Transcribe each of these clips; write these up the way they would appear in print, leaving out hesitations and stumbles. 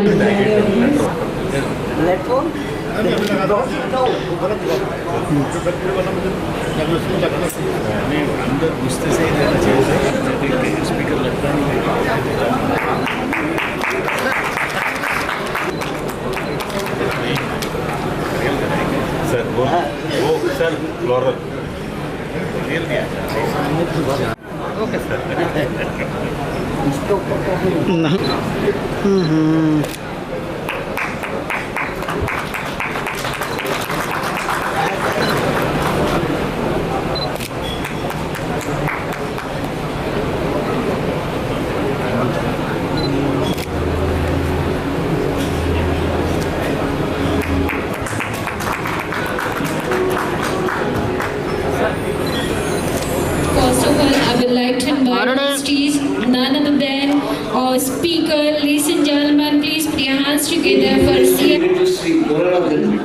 Sir, वो sir floral. Okay sir. First of all, I would like to invite on stage none other than our speaker. Ladies and gentlemen, please put your hands together for CMA. To Sri Rajan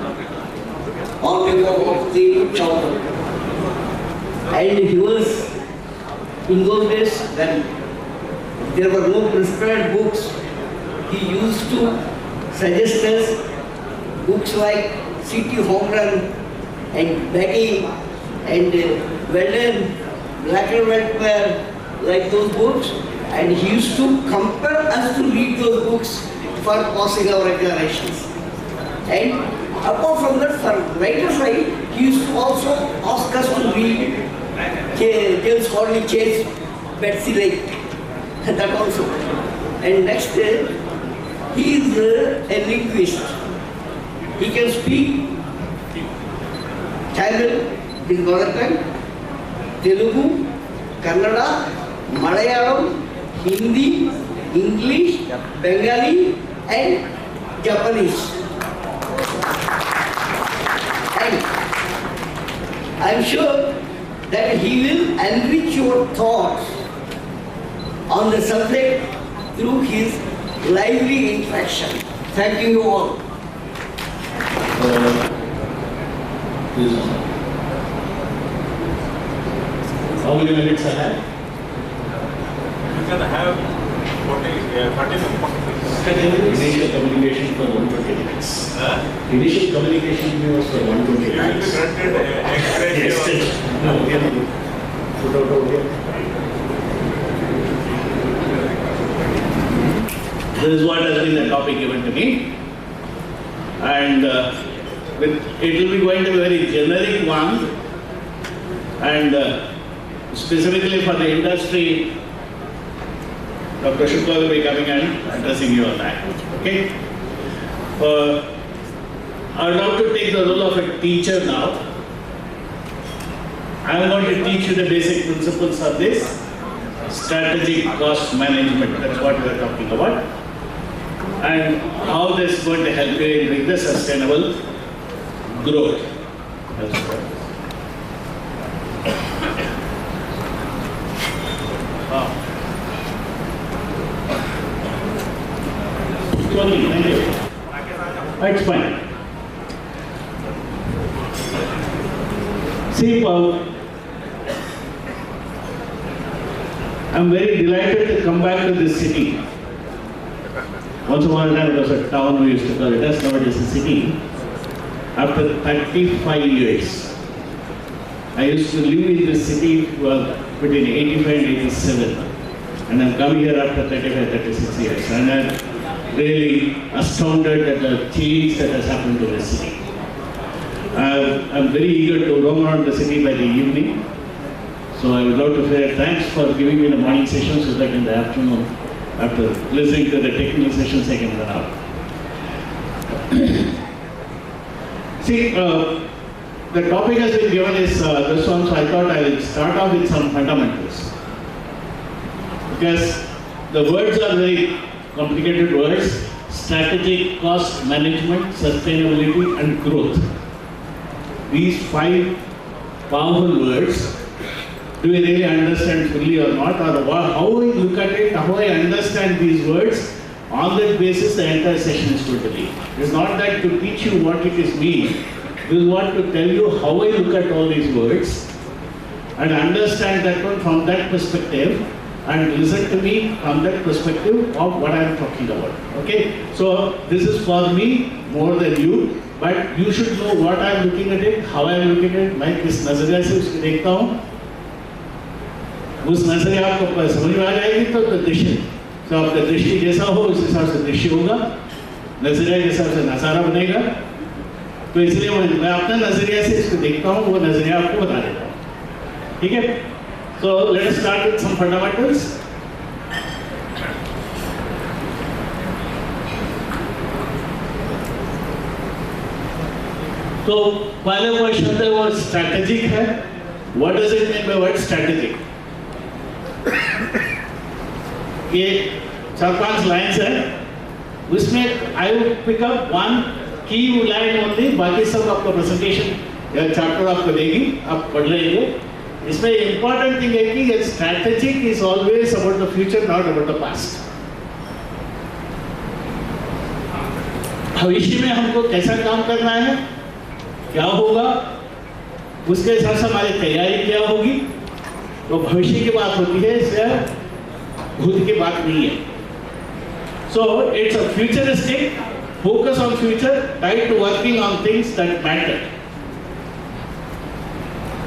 on behalf of the chapter. And he was in those days when there were no prescribed books. He used to suggest us books like City Home Run and Becky and Weldon, Black and White Pair, like those books, and he used to compel us to read those books for passing our examinations. And apart from that, for writer side, he used to also ask us to read James Hadley Chase, Betsy Lake, and that also. And next, he is a linguist. He can speak Tamil, his mother tongue, Telugu, Kannada, Malayalam, Hindi, English, Bengali, and Japanese. And I am sure that he will enrich your thoughts on the subject through his lively interaction. Thank you all. How many minutes I have? You can have 40 minutes. Initial communication for 120 minutes. Initial communication was for 120 You will be minutes. granted extension. No, here. Put out over here. This is what has been the topic given to me. And it will be going to be a very generic one. And specifically for the industry, Dr. Shukla will be coming and addressing you on that. Okay? I would love to take the role of a teacher now. I am going to teach you the basic principles of this strategic cost management. That's what we are talking about. And how this is going to help you in with the sustainable growth. That's what. Thank you. It's fine. See, I'm very delighted to come back to this city. Once upon a time it was a town we used to call it as, now it is a city. After 35 years, I used to live in this city between 85 and 87. And I'm coming here after 35, 36 years. And I'm really astounded at the change that has happened to the city. I'm very eager to roam around the city by the evening. So I would love to say thanks for giving me the morning session so that in the afternoon, after listening to the technical sessions, I can run out. See, the topic has been given is this one, so I thought I will start off with some fundamentals. Because the words are very complicated words: strategic cost management, sustainability, and growth. These 5 powerful words, do we really understand fully or not, or how we look at it, how I understand these words, on that basis the entire session is going to be. It's not that to teach you what it is mean, we want to tell you how I look at all these words and understand that one from that perspective, and listen to me from that perspective of what I am talking about. Okay, so this is for me more than you, but you should know what I am looking at it, how I am looking at it, मैं किस नजरिए से उसको देखता हूँ, उस नजरिए आपको समझ में आ जाएगी तो दृश्य, तो आपका दृष्टि जैसा हो उस हिसाब से दृश्य होगा, नजरिया के हिसाब से नजारा बनेगा, तो इसलिए मैं अपना नजरिया से इसको देखता हूँ, वो नजरिया आपको बता देता हूँ, ठीक है? So let us start with some fundamentals. तो पहले क्वेश्चन है वो स्ट्रैटेजिक है. What does it mean by word strategic? ये 4-5 लाइन्स है, उसमें I will pick up one key line only, बाकी सब आपका प्रेजेंटेशन या चैप्टर आपको देगी, आप पढ़ लेंगे. इसमें इंपॉर्टेंट थिंग है कि ये strategic is always about the future, not about the past. भविष्य में हमको कैसा काम करना है, क्या होगा, उसके हिसाब से हमारी तैयारी क्या होगी, तो भविष्य की बात होती है, इससे भूत की बात नहीं है. So it's a futuristic focus on future tied to working on things that matter,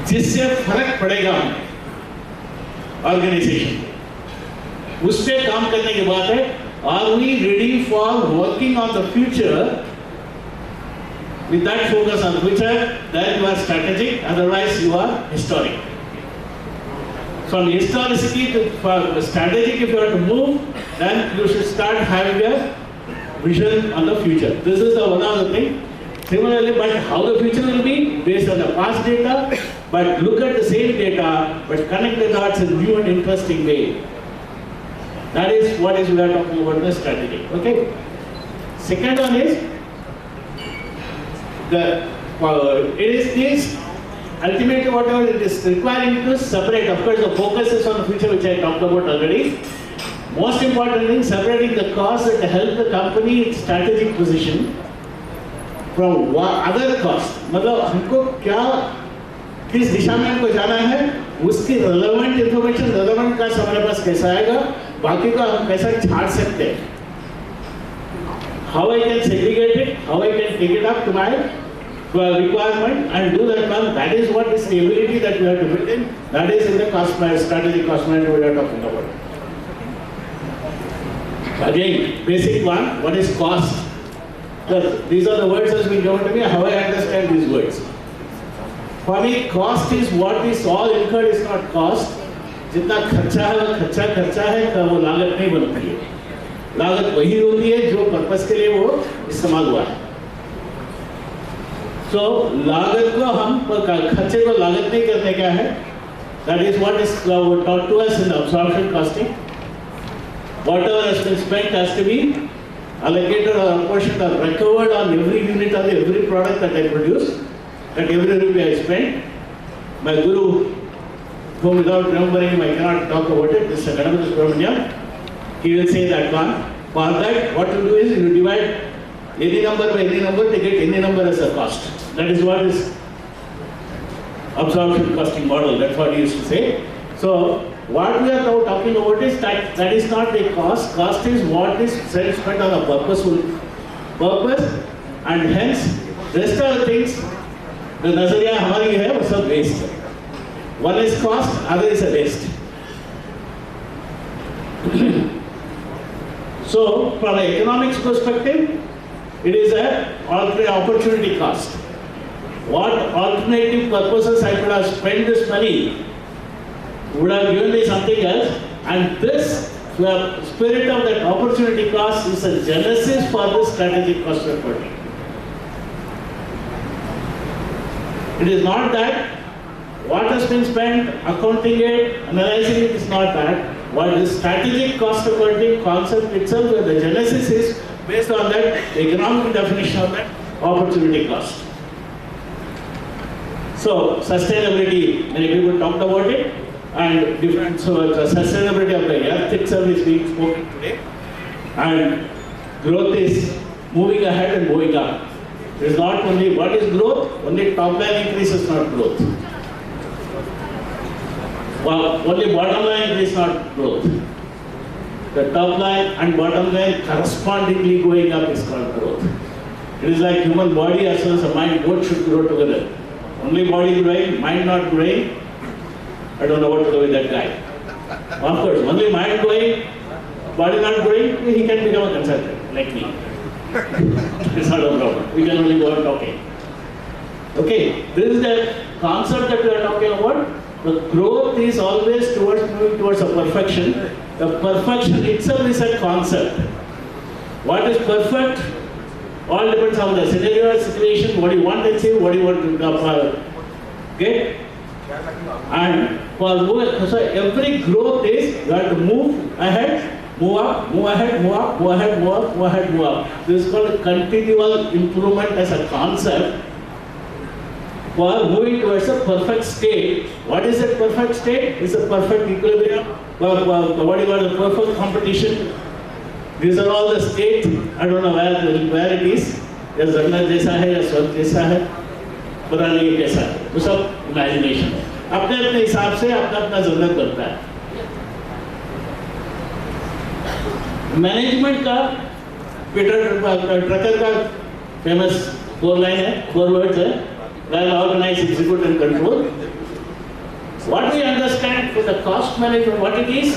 जिससे फर्क पड़ेगा ऑर्गेनाइजेशन, उस पे काम करने की बात है. Are we ready for working on the future with that focus on future, then you are strategic, otherwise you are historic. From historicity to strategic, if you are to move, then you should start having a vision on the future. This is the one of the thing. Similarly, but how the future will be based on the past data, but look at the same data, but connect the dots in new and interesting way. That is what is we are talking about the strategy. Okay. Second one is it is this ultimately whatever it is requiring to separate. Of course, the focus is on the future, which I talked about already. Most important thing, separating the costs that help the company in strategic position from other costs. मतलब हमको क्या किस दिशा में हमको जाना है, उसकी relevant information, relevant cost हमारे पास कैसा आएगा, बाकी का हम कैसा छाड़ सकते हैं. How I can segregate it, how I can take it up to my requirement and do that one. That is what is the ability that we have to build in. That is in the cost management, strategic cost management we are talking about. Again, basic one, what is cost? These are the words that have been given to me, how I understand these words. For me, cost is what is all incurred is not cost. जितना खर्चा है वो खर्चा है, वो लागत नहीं बनती है. लागत वही होती है जो पर्पस के लिए वो इस्तेमाल हुआ है. So लागत को हम खर्चे को लागत नहीं करने क्या है, that is what is taught to us in absorption costing. Whatever has been spent has to be allocated or apportioned or recovered on every unit of every product that I produce, that every rupee I spend. My guru, whom without remembering him I cannot talk about it, this is Ganapati Subramaniam. He will say that one. For that, what you do is you divide any number by any number to get any number as a cost. That is what is absorption costing model. That's what he used to say. So what we are now talking about is that is not a cost. Cost is what is spent on a purpose, and hence rest of the things, the nazariya हमारी है वो सब waste है. One is cost, other is a waste. So, from an economics perspective, it is an opportunity cost. What alternative purposes I could have spent this money would have given me something else, and this spirit of that opportunity cost is a genesis for this strategic cost reporting. It is not that what has been spent, accounting it, analyzing it is not that. What is strategic cost reporting concept itself, where the genesis is based on that economic definition of that opportunity cost. So sustainability, many people talked about it, and different, so the sustainability of the earth itself is being spoken today, and growth is moving ahead and moving up. It is not only what is growth, only top line increase is not growth. Well, only bottom line is not growth. The top line and bottom line correspondingly going up is called growth. It is like human body as well as the mind, both should grow together. Only body growing, mind not growing, I don't know what to do with that guy. Of course, only mind growing, body not growing, he can become a consultant like me. It's not a problem. We can only go on talking. Okay, this is the concept that we are talking about. The growth is always moving towards a perfection. The perfection itself is a concept. What is perfect? All depends on the scenario or situation, what you want to achieve, what you want to get. And so every growth is you have to move ahead, move up, move ahead, move up, move ahead, move up, move ahead, move up. This is called continual improvement as a concept. For moving towards a perfect state. What is a perfect state? It's a perfect equilibrium. What do you call the perfect competition? These are all the states. I don't know where it is. या जन्नत जैसा है या स्वर्ग जैसा है, पता नहीं कैसा है, वो सब इमेजिनेशन है. अपने अपने हिसाब से अपना अपना जन्नत बनता है. मैनेजमेंट का पीटर ट्रकर का फेमस 4 लाइन है, 4 वर्ड्स है. Well organized, execute and control. What we understand for the cost management, what it is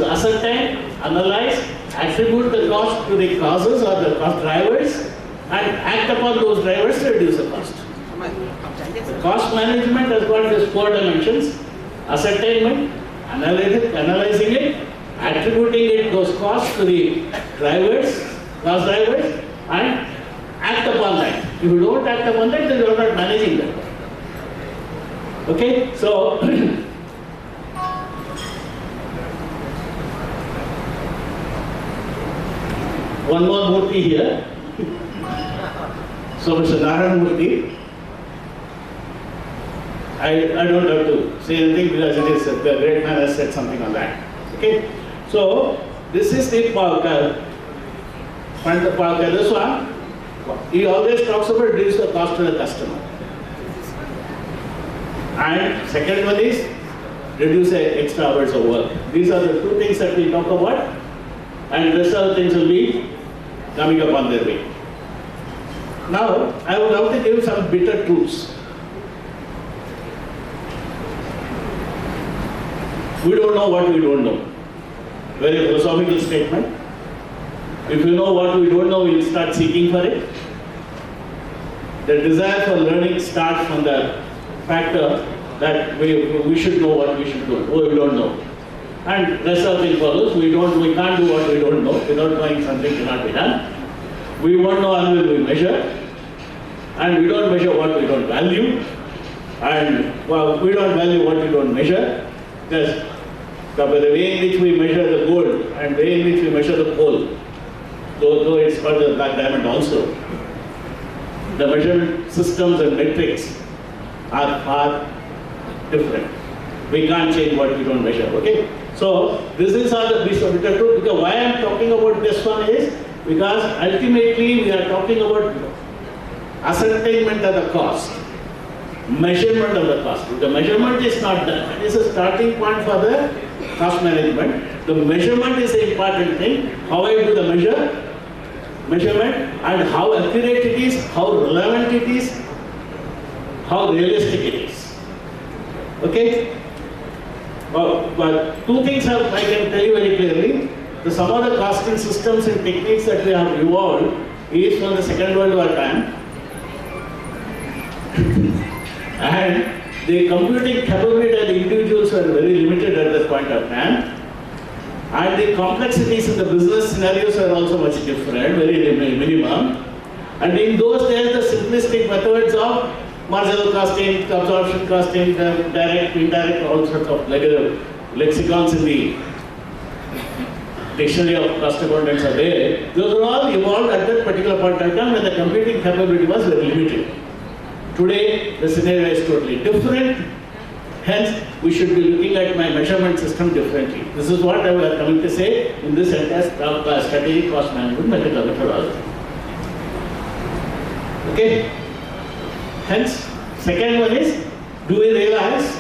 ascertain, analyze, attribute the cost to the causes or the cost drivers and act upon those drivers to reduce the cost. The cost management has got these 4 dimensions: ascertainment, analyzing it, attributing it those costs to the drivers, cost drivers, and act upon that. If you don't act upon that, then you are not managing that. Okay, so one more Murty here. So Mr. Narayan Murty, I don't have to say anything because it is the great man has said something on that. Okay, so this is the this one. He always talks about reduce the cost to the customer. And second one is reduce the extra hours of work. These are the 2 things that we talk about, and the rest of the things will be coming up on their way. Now, I would like to give some bitter truths. We don't know what we don't know. Very philosophical statement. If you know what we don't know, we'll start seeking for it. The desire for learning starts from the factor that we should know what we should do, or we don't know. And rest of the thing follows. We can't do what we don't know. Without knowing something cannot be done. We won't know until we measure. And we don't measure what we don't value. And we don't value what we don't measure. Because the way in which we measure the gold and the way in which we measure the coal, though it's called the black diamond also, the measurement systems and metrics are far different. We can't change what we don't measure, okay? So, this is all the piece of bitter truth. Because why I am talking about this one is, because ultimately we are talking about ascertainment of the cost, measurement of the cost. If the measurement is not done, it is a starting point for the cost management. The measurement is the important thing. How I do the measurement and how accurate it is, how relevant it is, how realistic it is. Okay? But 2 things I can tell you very clearly. Some of the costing systems and techniques that we have evolved is from the Second World War time. And the computing capability of the individuals were very limited at that point of time. And the complexities in the business scenarios are also much different, very minimum. And in those days, the simplistic methods of marginal costing, absorption costing, direct, indirect, all sorts of lexicons in the dictionary of cost accountants are there. Those are all evolved at that particular point of time when the computing capability was very limited. Today, the scenario is totally different. Hence, we should be looking at my measurement system differently. This is what I was coming to say in this entire strategic cost management methodology. Okay? Hence, second one is, do we realize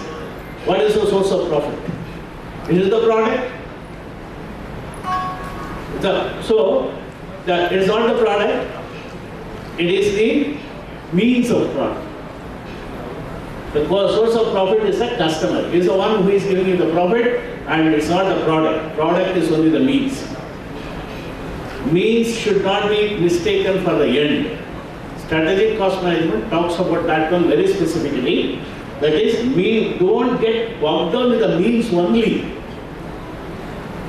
What is the source of profit? It is the product. It is not the product, it is the means of product. The source of profit is the customer. He is the one who is giving you the profit, and it's not the product. Product is only the means. Means should not be mistaken for the end. Strategic cost management talks about that one very specifically. That is, don't get bogged down with the means only.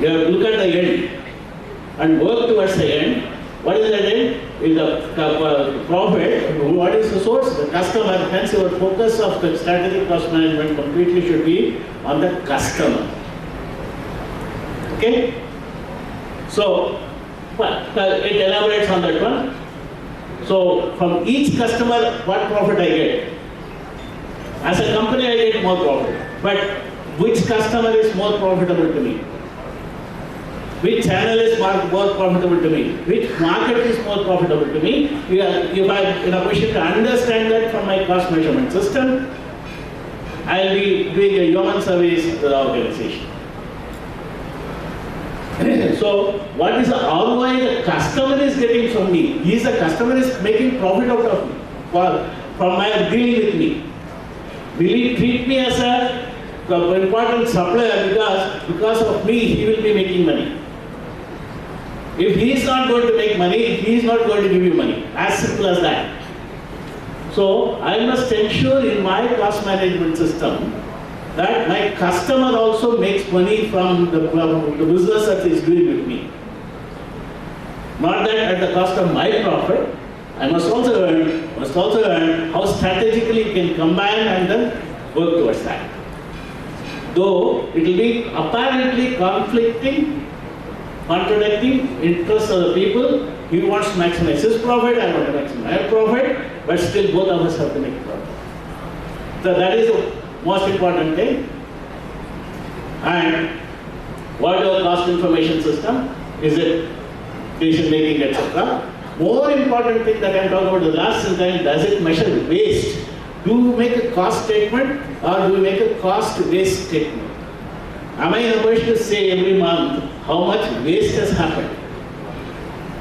You have to look at the end and work towards the end. What is the end? Is the profit. What is the source? The customer. Hence, your focus of the strategic cost management completely should be on the customer. Okay? So, it elaborates on that one. So, from each customer, what profit I get? As a company, I get more profit. But which customer is more profitable to me? Which channel is more profitable to me? Which market is more profitable to me? If I'm in a position to understand that from my cost measurement system, I'll be doing a human service to the organization. So, what is the ROI the customer is getting from me? The customer is making profit out of me from my dealing with me. Will he treat me as an important supplier because of me he will be making money? If he is not going to make money, he is not going to give you money. As simple as that. So I must ensure in my cost management system that my customer also makes money from the business that he is doing with me. Not that at the cost of my profit. I must also learn how strategically you can combine and then work towards that. Though it will be apparently contradicting interests of the people. He wants to maximize his profit, I want to maximize my profit, but still both of us have to make profit. So that is the most important thing. And what is our cost information system? Is it decision making, etc.? More important thing that I am talking about the last time, does it measure waste? Do we make a cost statement or do we make a cost waste statement? Am I in a position to say every month how much waste has happened?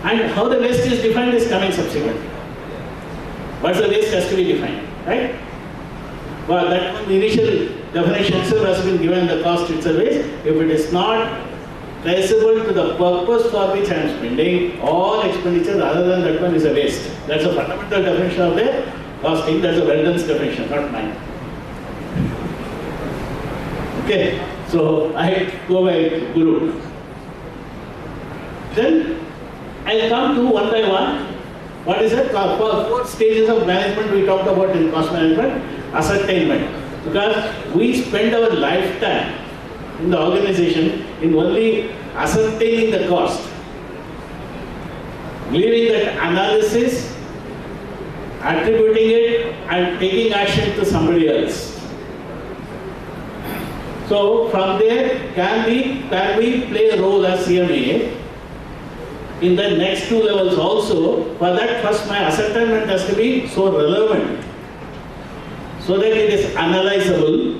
And how the waste is defined is coming subsequently. What's the waste has to be defined, right? Well, that initial definition itself has been given the cost itself is, if it is not traceable to the purpose for which I am spending, all expenditures other than that one is a waste. That's a fundamental definition of the costing. That's a Weldon's definition, not mine. Okay, so I go by Guru. Then I'll come to one by one. What is it? Four stages of management we talked about in cost management. Ascertainment. Because we spend our lifetime in the organization in only ascertaining the cost, leaving that analysis, attributing it and taking action to somebody else. So from there, can we play a role as CMA in the next two levels also? For that, first my ascertainment has to be so relevant, so that it is analyzable,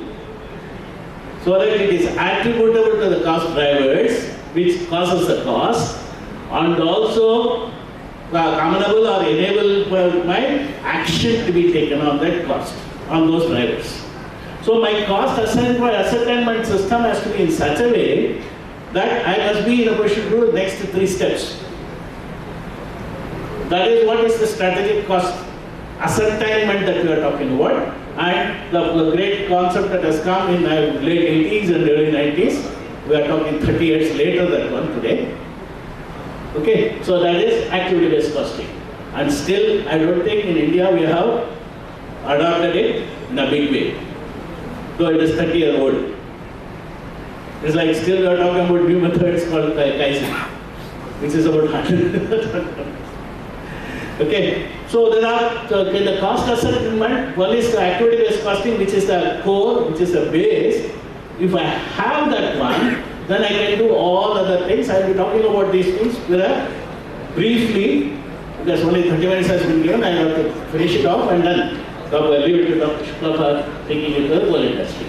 so that it is attributable to the cost drivers, which causes the cost, and also amenable or enable my action to be taken on that cost, on those drivers. So my cost ascertainment system has to be in such a way that I must be in a position to do the next three steps. That is what is the strategic cost ascertainment that we are talking about. And the great concept that has come in the late 80s and early 90s, we are talking 30 years later that one today. Okay, so that is activity-based costing. And still, I don't think in India we have adopted it in a big way. Though it is 30-year-old. It's like still we are talking about new methods called Kaizen, which is about 100. Okay, so there are the cost ascertainment. One is the activity-based costing, which is the core, which is the base. If I have that one, then I can do all other things. I will be talking about these things briefly, because only 30 minutes has been given. I have to finish it off and then leave it to Dr. Shukla for taking it to the whole industry.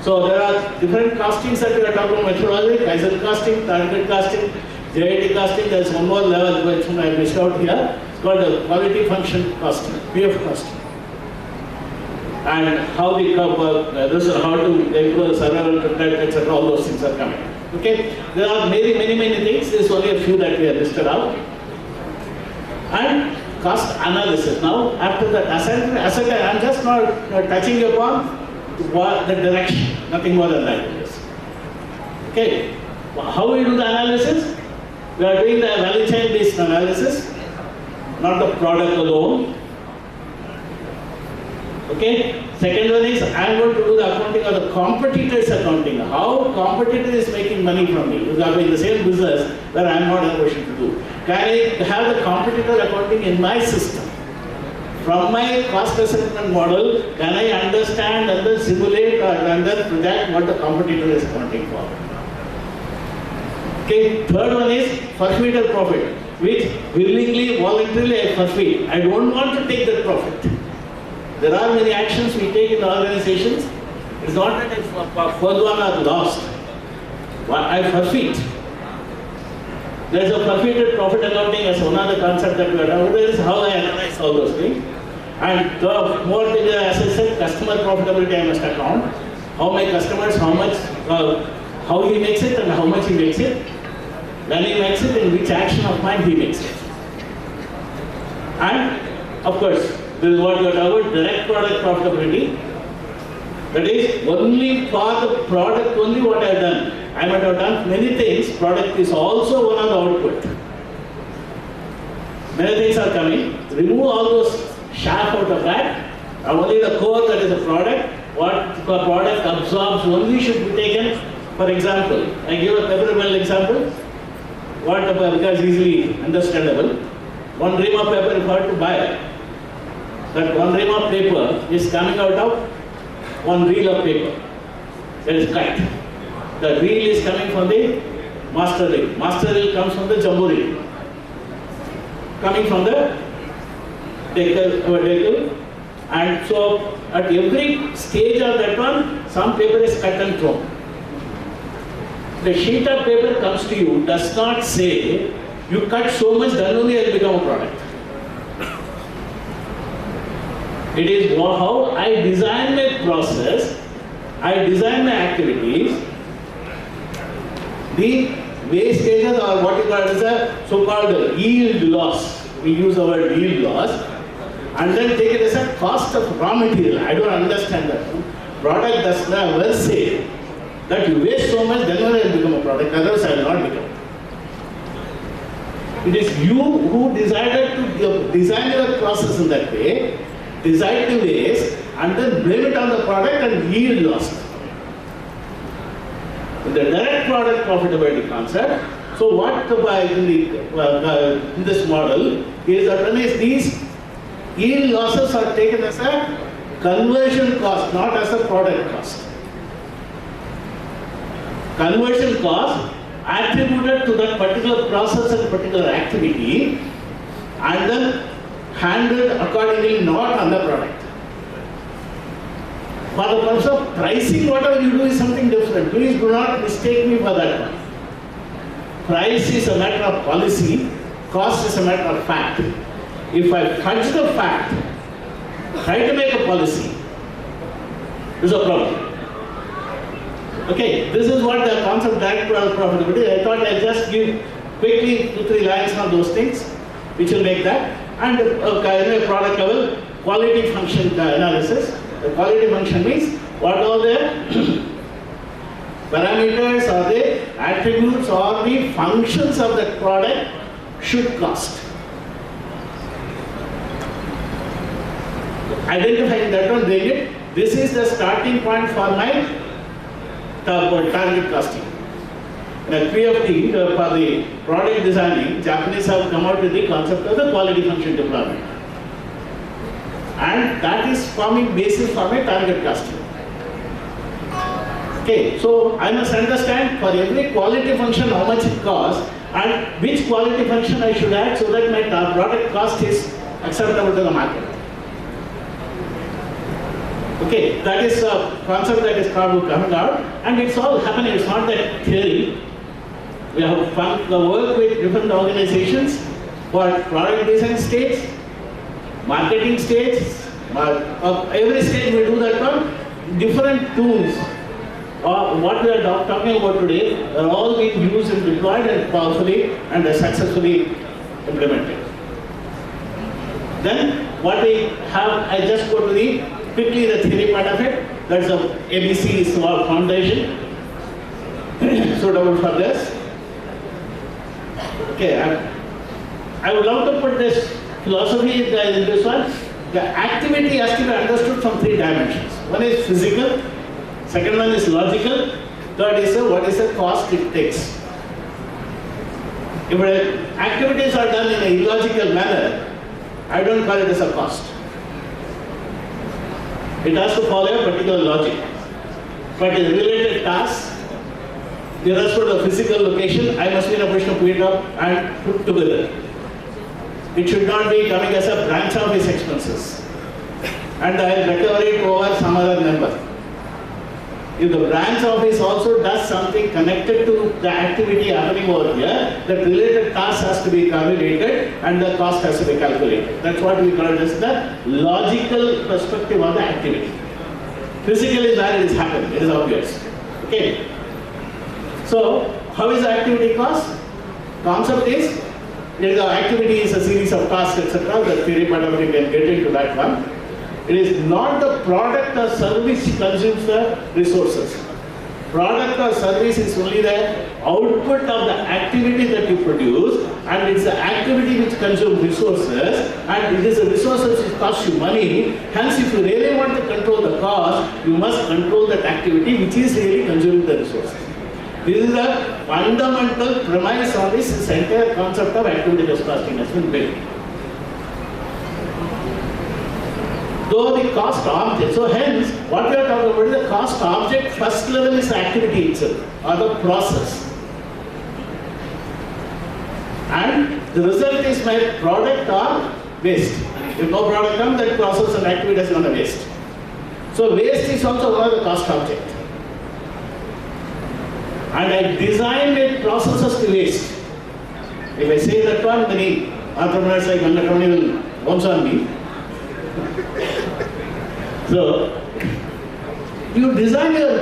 So there are different costings that we are talking about, methodology, Kaizen costing, target costing, JIT costing. There is one more level which I missed out here. It's called the quality function costing, PF costing. And how we this is how to improve the survival, etc. All those things are coming. Okay, there are many things. This is only a few that we have listed out. And cost analysis. Now, after that, asset, I'm just not touching upon the direction. Nothing more than that. Okay, how we do the analysis? We are doing the value chain based analysis, not the product alone. Okay. Second one is I am going to do the accounting of the competitors' accounting. How competitor is making money from me? Because I am in the same business where I am not in a position to do. Can I have the competitor accounting in my system? From my cost assessment model, can I understand and then simulate and then project what the competitor is accounting for? Okay. Third one is forfeited profit, which willingly, voluntarily I forfeit. I don't want to take that profit. There are many actions we take in the organizations. It's not that I forgone or lost. I forfeit. There is a forfeited profit accounting as one of the concepts that we are talking about. This is how I analyze all those things. And the more thing, as I said, customer profitability I must account. How my customers, how much, how he makes it and how much he makes it. When he makes it, in which action of mine he makes it. And of course, this is what we are talking about, direct product profitability. That is only for the product, only what I have done. I might have done many things, product is also one of the output. Many things are coming. Remove all those chaff out of that. Only the core, that is the product. What the product absorbs only should be taken. For example, I give a favorable example. What because easily understandable. One ream of paper if I have to buy. That one ream of paper is coming out of one reel of paper. That is cut. The reel is coming from the master reel. Master reel comes from the jumbo reel. Coming from the decal. And so at every stage of that one, some paper is cut and thrown. The sheet of paper comes to you, does not say, you cut so much, then only it will become a product. It is how I design my process, I design my activities, the wastages or what you call as a so-called yield loss. We use the word yield loss, and then take it as a cost of raw material. I don't understand that. Product does never say that you waste so much, then only it will become a product, otherwise I will not become. It is you who decided to design your process in that way, decide to waste, and then blame it on the product and yield loss. In the direct product profitability concept, so what in this model is that when these yield losses are taken as a conversion cost, not as a product cost. Conversion cost attributed to that particular process and particular activity, and then handled accordingly, not on the product. For the purpose of pricing, whatever you do is something different. Please do not mistake me for that one. Price is a matter of policy, cost is a matter of fact. If I fudge the fact, try to make a policy, this is a problem. Okay, this is what the concept of direct product profitability. I thought I'll just give quickly 2-3 lines on those things, which will make that. And product level, quality function analysis. The quality function means what are the parameters or the attributes or the functions of that product should cost. Identifying that one, doing it. This is the starting point for my target costing. The QFT for the product designing, Japanese have come out with the concept of the quality function deployment. And that is forming basis for my target costing. Okay, so I must understand for every quality function how much it costs and which quality function I should add so that my product cost is acceptable to the market. Okay, that is a concept that is coming out, and it's all happening. It's not that theory. We have worked with different organizations for product design stage, marketing stage, every stage we do that one. Different tools, what we are talking about today, are all being used and deployed and powerfully and successfully implemented. Then what we have, I just go to quickly the theory part of it. That's the ABC is our foundation, suitable for this. Okay, I would love to put this philosophy in this one. The activity has to be understood from 3 dimensions. One is physical, second one is logical, third is what is the cost it takes. If activities are done in an illogical manner, I don't call it as a cost. It has to follow a particular logic. But in related tasks, irrespective of the physical location, I must be in a position to put it up and put together. It should not be coming as a branch office expenses. And I will recover it over some other number. If the branch office also does something connected to the activity happening over here, the related task has to be calculated and the cost has to be calculated. That's what we call it as the logical perspective of the activity. Physical is where it is happening, it is obvious. Okay. So, how is the activity cost? Concept is, the activity is a series of tasks, etc. The theory part of it, we can get into that one. It is not the product or service which consumes the resources. Product or service is only the output of the activity that you produce, and it's the activity which consumes resources, and it is the resources which cost you money. Hence, if you really want to control the cost, you must control that activity which is really consuming the resources. This is the fundamental premise on this entire concept of activity-based costing has been built. Though the cost object, so hence, what we are talking about is the cost object, first level is the activity itself, or the process. And the result is my product or waste. If no product comes, that process and activity is going to waste. So waste is also one of the cost object. And I design my processes to waste. If I say that one, many entrepreneurs like Mahankaliwar will bounce on me. So, you design your,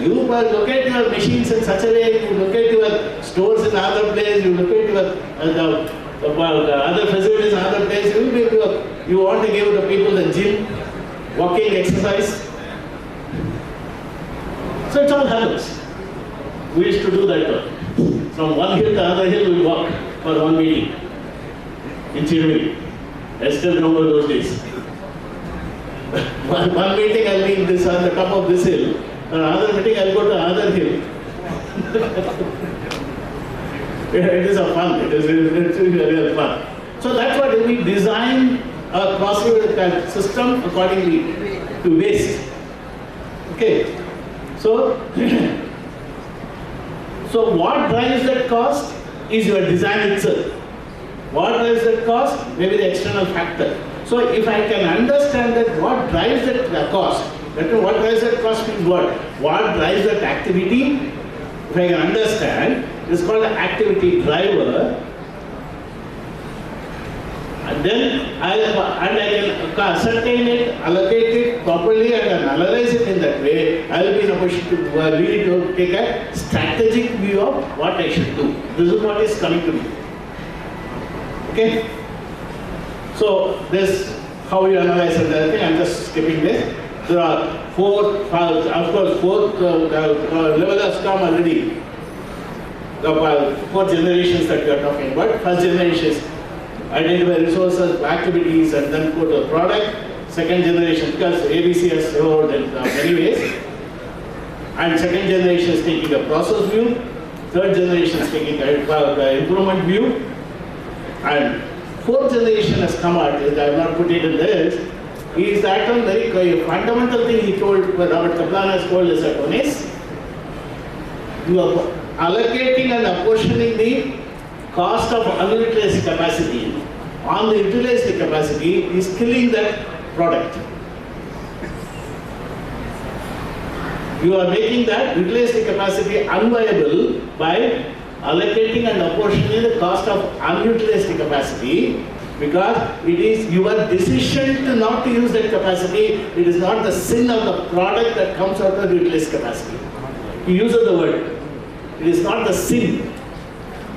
you locate your machines in such a way, you locate your stores in another place, you locate your other facilities in another place, you want to give the people the gym, walking exercise. So it all happens. We used to do that. From one hill to another hill, we walk for one meeting in Chirvi. I still remember those days. One meeting I'll be on the top of this hill, another meeting I'll go to another hill. It is a fun, it is real fun. So that's what we design a cost system accordingly to waste. Okay. So what drives that cost is your design itself. What drives that cost? Maybe the external factor. So if I can understand that what drives that cost, that what drives that cost means what? What drives that activity? If I can understand, it's called an activity driver. And then I can ascertain it, allocate it properly and analyze it in that way. I will be in a position to really to take a strategic view of what I should do. This is what is coming to me. Okay? So this, how you analyze everything, I'm just skipping this. There are four levels has come already. The 4 generations that we are talking about. First generation is identify resources, activities, and then go to the product. Second generation, because ABC has evolved in many ways. And second generation is taking a process view. Third generation is taking the improvement view. And fourth generation has come out, I have not put it in this, is that one very fundamental thing he told, Robert Kaplan has told us that one is, you are allocating and apportioning the cost of unutilized capacity on the utilized capacity is killing that product. You are making that utilized capacity unviable by allocating and apportioning the cost of unutilized capacity, because it is your decision to not to use that capacity. It is not the sin of the product that comes out of the utilized capacity. He uses the word. It is not the sin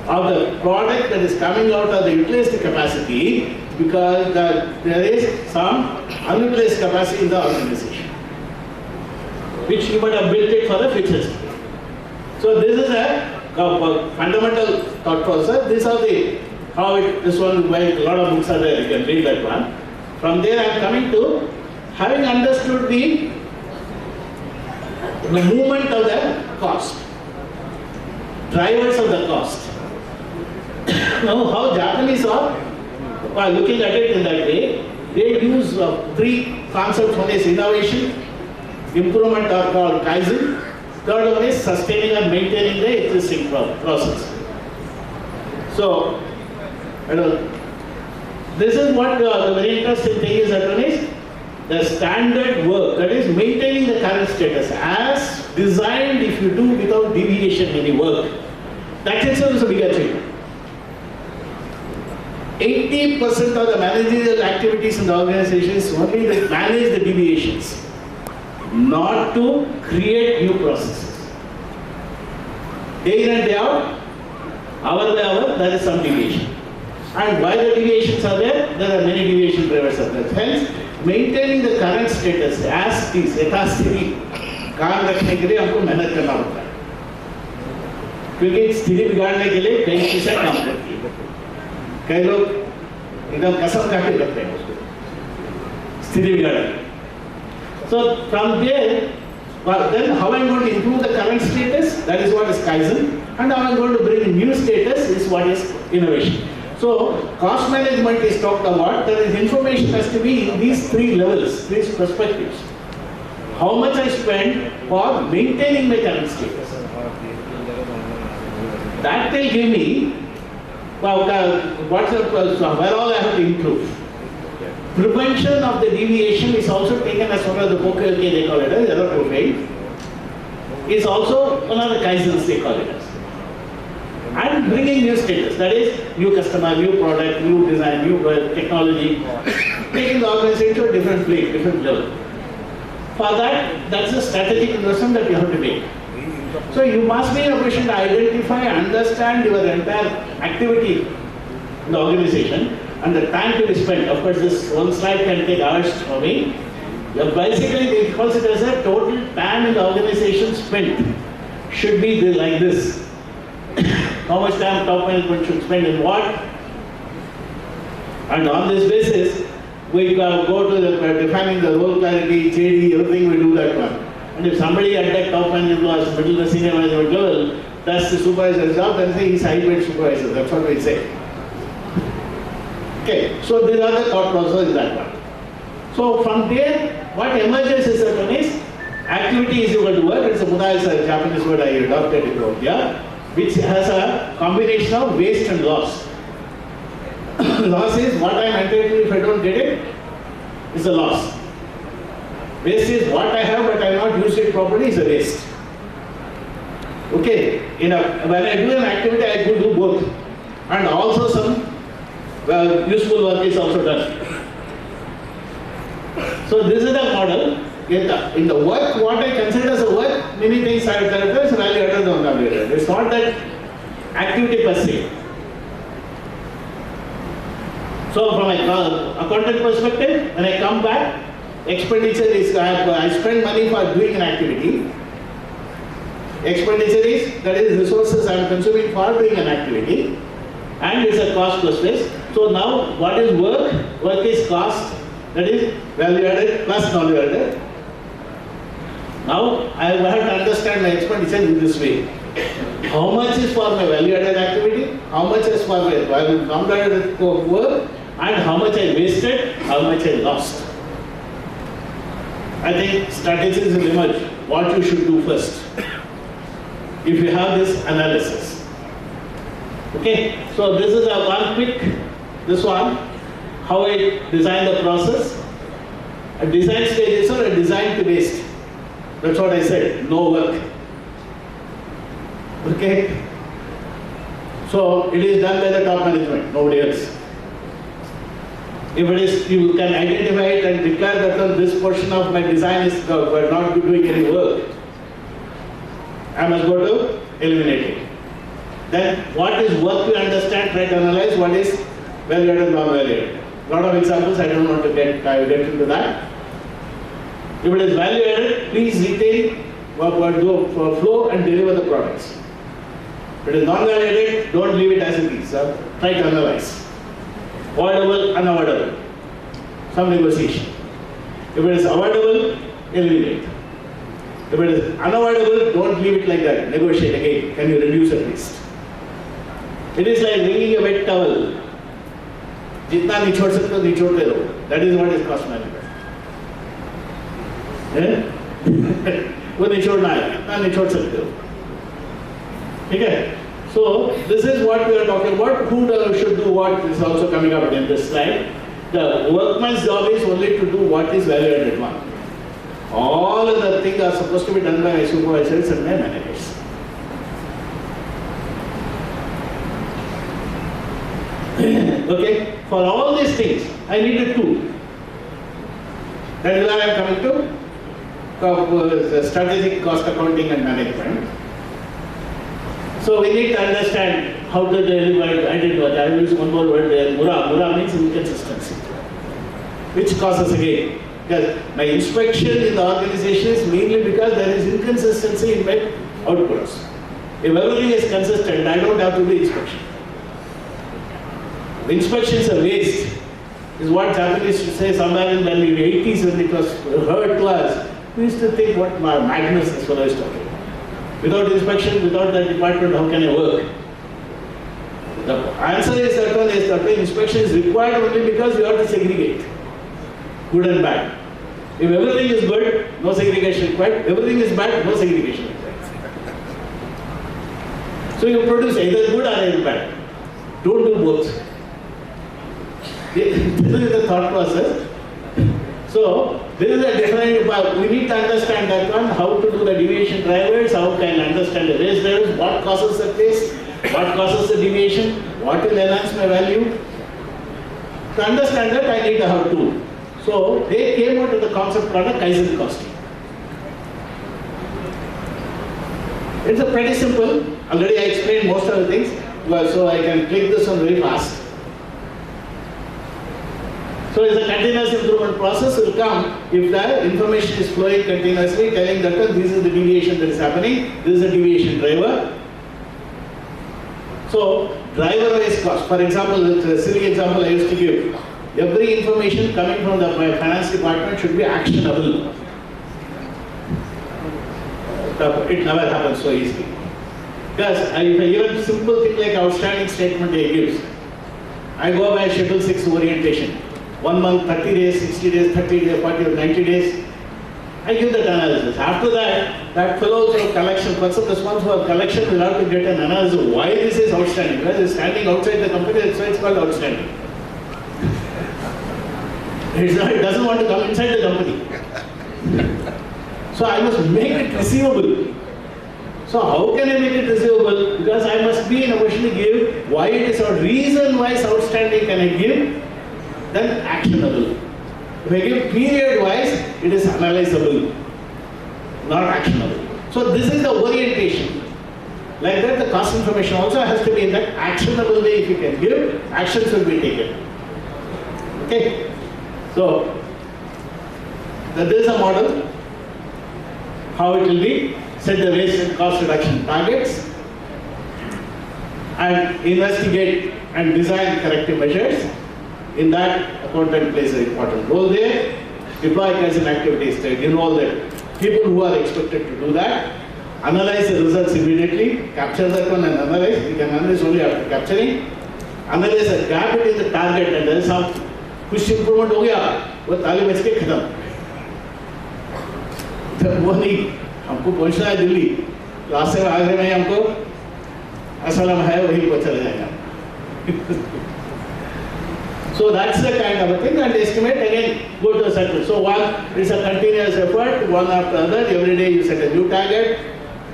of the product that is coming out of the utilized capacity, because there is some unutilized capacity in the organization, which you might have built it for the future. So this is a fundamental thought process. These are this one, where a lot of books are there, you can read that one. From there I am coming to having understood the movement of the cost, drivers of the cost. Now how Japanese are looking at it in that way, they use three concepts. One is innovation, improvement are called kaizen. Third one is sustaining and maintaining the existing process. So, this is what the very interesting thing is, that one is the standard work, that is maintaining the current status as designed. If you do without deviation any work, that itself is a big achievement. 80% of the managerial activities in the organization is only to manage the deviations, not to create new processes. Day in and day out, hour by hour, there is some deviation. And why the deviations are there? There are many deviation drivers are there. Hence, maintaining the current status as is, यथास्थिति काम रखने के लिए हमको मेहनत करना होता है, क्योंकि स्थिति बिगाड़ने के लिए कई चीजें काम करती है. कई लोग एकदम कसम खा के रखते हैं उसको, स्थिति बिगाड़ने. So from there, then how I am going to improve the current status? That is what is kaizen. And how I am going to bring new status is what is innovation. So cost management is talked about. There is information has to be in these three levels, these perspectives. How much I spend for maintaining my current status. That will give me where all I have to improve. Prevention of the deviation is also taken as one of the POKLK, they call it as error profile. Is also one of the kaizens, they call it as. And bringing new status, that is new customer, new product, new design, new technology, taking the organization to a different place, different level. For that, that's a strategic investment that you have to make. So you must be in a position to identify, understand your entire activity in the organization and the time to be spent. Of course, this one slide can take hours for me. Basically, they call it as a total time in the organization spent should be like this. How much time top management should spend in what? And on this basis, we go to the defining the role clarity, JD, everything we do that one. And if somebody at that top management or middle the senior management level, that's the supervisor's job, then say he's high-paid supervisor. That's what we say. Okay, so these are the thought process in that one. So from there, what emerges is that one is activity is equal to work. It's a Muda is a Japanese word I adopted it out, yeah, which has a combination of waste and loss. Loss is what I am entitled to if I don't get it, is a loss. Waste is what I have but I have not used it properly, is a waste. Okay, when I do an activity, I could do both. And also some useful work is also done. So this is the model. In the work, what I consider as a work, many things are characterized, value added or value added. It's not that activity per se. So from a accountant perspective, when I come back, expenditure is, I spend money for doing an activity. Expenditure is, that is resources I am consuming for doing an activity. And it's a cost plus waste. So now what is work? Work is cost, that is value added plus non-value added. Now I have to understand my expenditure in this way. How much is for my value added activity? How much is for my non-value added work? And how much I wasted? How much I lost? I think strategies will emerge. What you should do first, if you have this analysis. Okay, so this is a one quick, this one, how I design the process. A design stage is or a design to waste. That's what I said, no work. Okay? So it is done by the top management, nobody else. If it is, you can identify it and declare that this portion of my design is not doing any work. I must go to eliminate it. Then what is work to understand, try to analyze what is value-added and non-value-added. A lot of examples, I don't want to get into that. If it is value-added, please retain, do flow and deliver the products. If it is non-value-added, don't leave it as it is. Try to analyze. Avoidable, unavoidable. Some negotiation. If it is avoidable, eliminate. If it is unavoidable, don't leave it like that. Negotiate again. Can you reduce at least? It is like wringing a wet towel. जितना निचोड़ सकते हो निचोड़ते रहो. That is what is cost management. वो निचोड़ना है. जितना निचोड़ सकते हो. ठीक है? So this is what we are talking about. Who should do what is also coming up in this slide. The workman's job is only to do what is value added one. All other things are supposed to be done by my supervisors and my managers. Okay, for all these things, I need a tool. That is why I am coming to strategic cost accounting and management. So we need to understand how to deliver. I will use one more word there. Mura means inconsistency, which causes again. Because my inspection in the organization is mainly because there is inconsistency in my outputs. If everything is consistent, I don't have to do inspection. Inspections are waste, is what Japanese used to say somewhere in the 80s when it was heard to us. We used to think what madness this fellow is talking. Without inspection, without that department, how can I work? The answer is that inspection is required only because you have to segregate good and bad. If everything is good, no segregation required. Everything is bad, no segregation required. So you produce either good or either bad. Don't do both. This is the thought process. So this is a different. We need to understand that one. How to do the deviation drivers. How can I understand the race drivers? What causes the case? What causes the deviation? What will enhance my value? To understand that, I need a how to. So they came out with the concept called a Kaizen costing. It's a pretty simple. Already I explained most of the things, so I can click this one very fast. So it's a continuous improvement process will come if the information is flowing continuously, telling that this is the deviation that is happening, this is a deviation driver. So driver-wise cost. For example, a silly example I used to give. Every information coming from the finance department should be actionable. It never happens so easily. Because if I even simple thing like outstanding statement A gives, I go by Schedule 6 orientation. 1 month, 30 days, 60 days, 30 days, 40 or 90 days. I give that analysis. After that, that fellow for collection, person responsible for collection will have to get an analysis of why this is outstanding. Because it's standing outside the company, so it's called outstanding. It doesn't want to come inside the company. So I must make it receivable. So how can I make it receivable? Because I must be in a position to give why it is or reason why it's outstanding can I give, then actionable. If I give period wise, it is analyzable, not actionable. So this is the orientation. Like that, the cost information also has to be in that actionable way. If you can give, actions will be taken. Okay. So there is a model. How it will be: set the waste and cost reduction targets, and investigate and design corrective measures. In that, accountant plays an important role there. Deploy Kaizen activities to involve the people who are expected to do that. Analyze the results immediately. Capture that one and analyze. You can analyze only after capturing. Analyze the gap between the target and there is some कुछ improvement हो गया, वो ताली बज के खत्म। वो नहीं, हमको पहुंचना है दिल्ली, रास्ते में आगे में हमको असलम है वही पहुंचा जाएगा। So So that's the kind of a thing, and estimate again, go to a cycle. So one, it's a continuous effort, one after another. Every day you set a new target,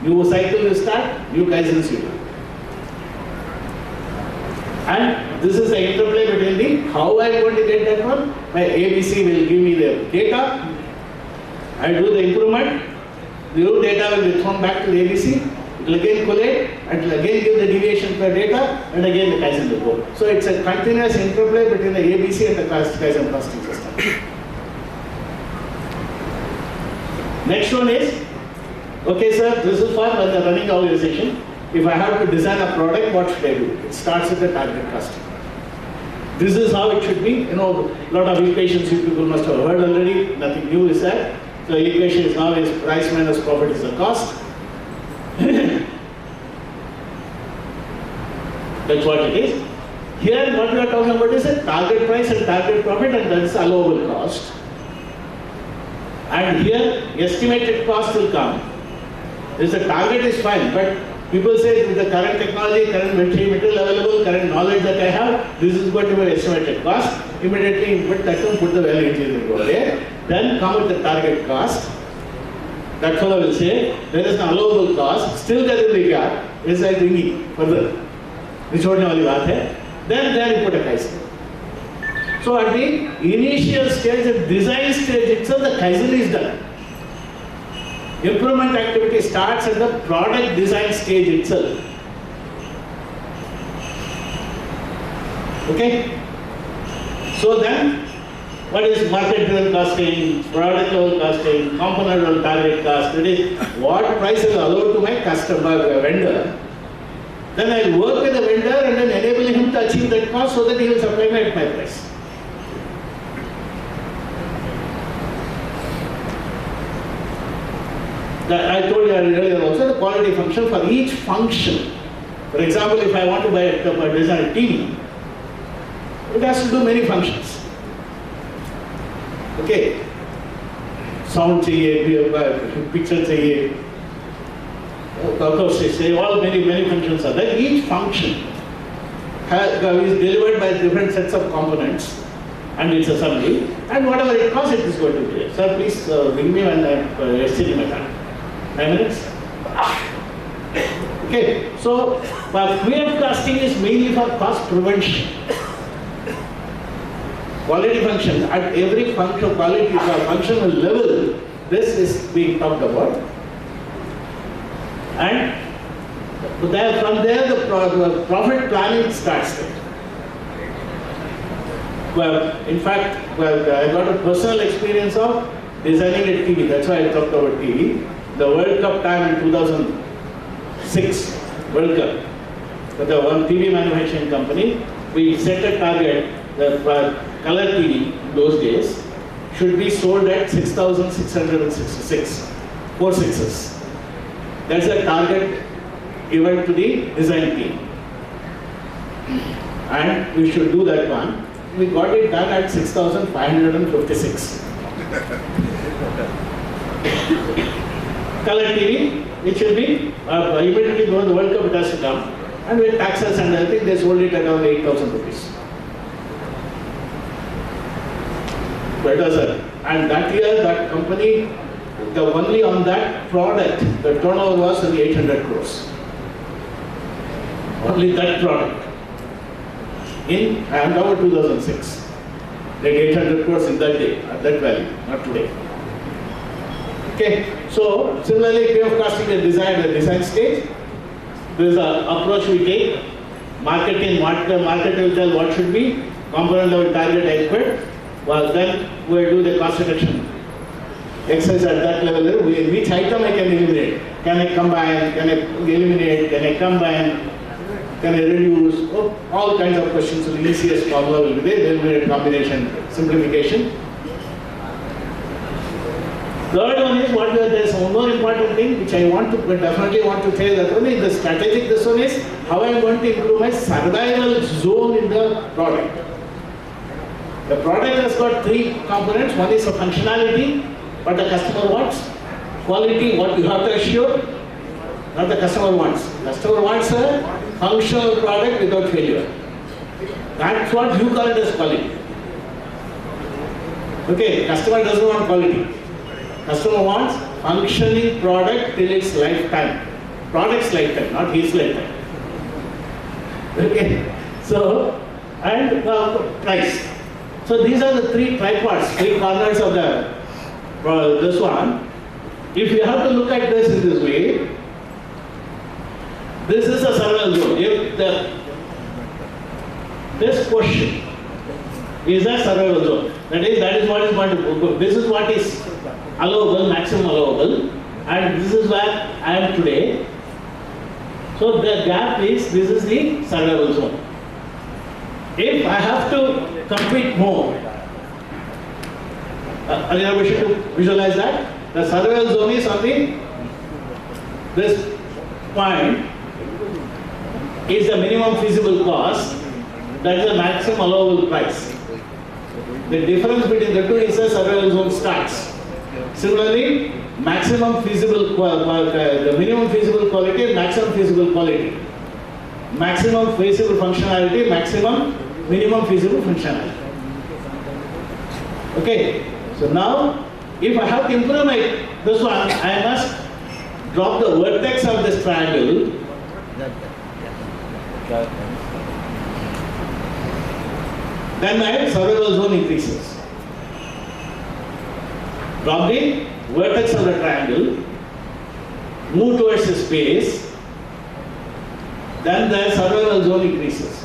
new cycle you start, new Kaizens you do. And this is the interplay between the how I'm going to get that one. My ABC will give me the data. I do the improvement. The new data will be thrown back to the ABC. It will again collate, and it will again give the deviation per data, and again the Kaizen will go. So it's a continuous interplay between the ABC and the Kaizen costing system. Next one is, okay sir, this is for when the running organization. If I have to design a product, what should I do? It starts with the target costing. This is how it should be. You know, a lot of equations you people must have heard already. Nothing new is that. So the equation is now is price minus profit is the cost. That's what it is. Here what we are talking about is a target price and target profit, and that is allowable cost. And here estimated cost will come. This the target is fine, but people say with the current technology, current material available, current knowledge that I have, this is going to be estimated cost. Immediately input that one, put the value engineering over there. Then come with the target cost. That fellow will say, there is an allowable cost, still there will be gap. Is I thinking further. Which one only baat hai. Then you put a Kaizen. So at the initial stage, the design stage itself, the Kaizen is done. Improvement activity starts at the product design stage itself. Okay? So then, what is market level costing, product level costing, component level target cost? That is what price is allowed to my customer, vendor. Then I will work with the vendor and then enable him to achieve that cost so that he will supply me at my price. I told you earlier also the quality function for each function. For example, if I want to buy design a TV, it has to do many functions. Okay, sound चाहिए, picture चाहिए, all many functions are there. Each function is delivered by different sets of components, and it's assembly, and whatever it costs, it is going to be. Sir, please bring me when I estimate my time. 9 minutes? Okay, so QF costing is mainly for cost prevention. Quality function, at every function, quality functional level, this is being talked about. And from there, the profit planning starts. Well, in fact, I got a personal experience of designing a TV. That's why I talked about TV. The World Cup time in 2006, World Cup, for the one TV manufacturing company, we set a target, the color TV in those days should be sold at 6,666, 4 sixes. That's the target given to the design team. And we should do that one. We got it done at 6,556. Color TV, it should be immediately go to the World Cup, it has to come. And with taxes and everything, they sold it at around 8,000 rupees. And that year, that company, only on that product, the turnover was only 800 crores. Only that product. In Ahmedabad 2006. They had 800 crores in that day, at that value, not today. Okay, so similarly, QF costing is designed at the design stage. There is an approach we take. Marketing, the market will tell what should be, component level target expert. Well, then we do the cost reduction exercise at that level. Which item I can eliminate? Can I combine? Can I eliminate? Can I combine? Can I reduce? Oh, all kinds of questions. So the easiest problem will be there. There will be a combination, simplification. Third one is what there is one more important thing which I want to definitely want to say that only the strategic. This one is how I am going to improve my survival zone in the product. The product has got 3 components. One is a functionality, what the customer wants. Quality, what you have to assure, not the customer wants. Customer wants a functional product without failure. That's what you call it as quality. Okay, customer doesn't want quality. Customer wants functioning product till its lifetime. Product's lifetime, not his lifetime. Okay, so, and price. So these are the three tripods, three corners of this one. If you have to look at this in this way, this is a survival zone. If this question is a survival zone, that is what is going to, this is what is allowable, maximum allowable, and this is where I am today. So the gap is, this is the survival zone. If I have to compete more, I wish you to visualize that. The survival zone is on this point is the minimum feasible cost, that is the maximum allowable price. The difference between the two is the survival zone starts. Similarly, maximum feasible the minimum feasible quality and maximum feasible quality. Maximum feasible functionality, minimum feasible functionality. Okay, so now if I have to improve this one, I must drop the vertex of this triangle. Then my survival zone increases. Drop the vertex of the triangle, move towards the space, then the survival zone increases.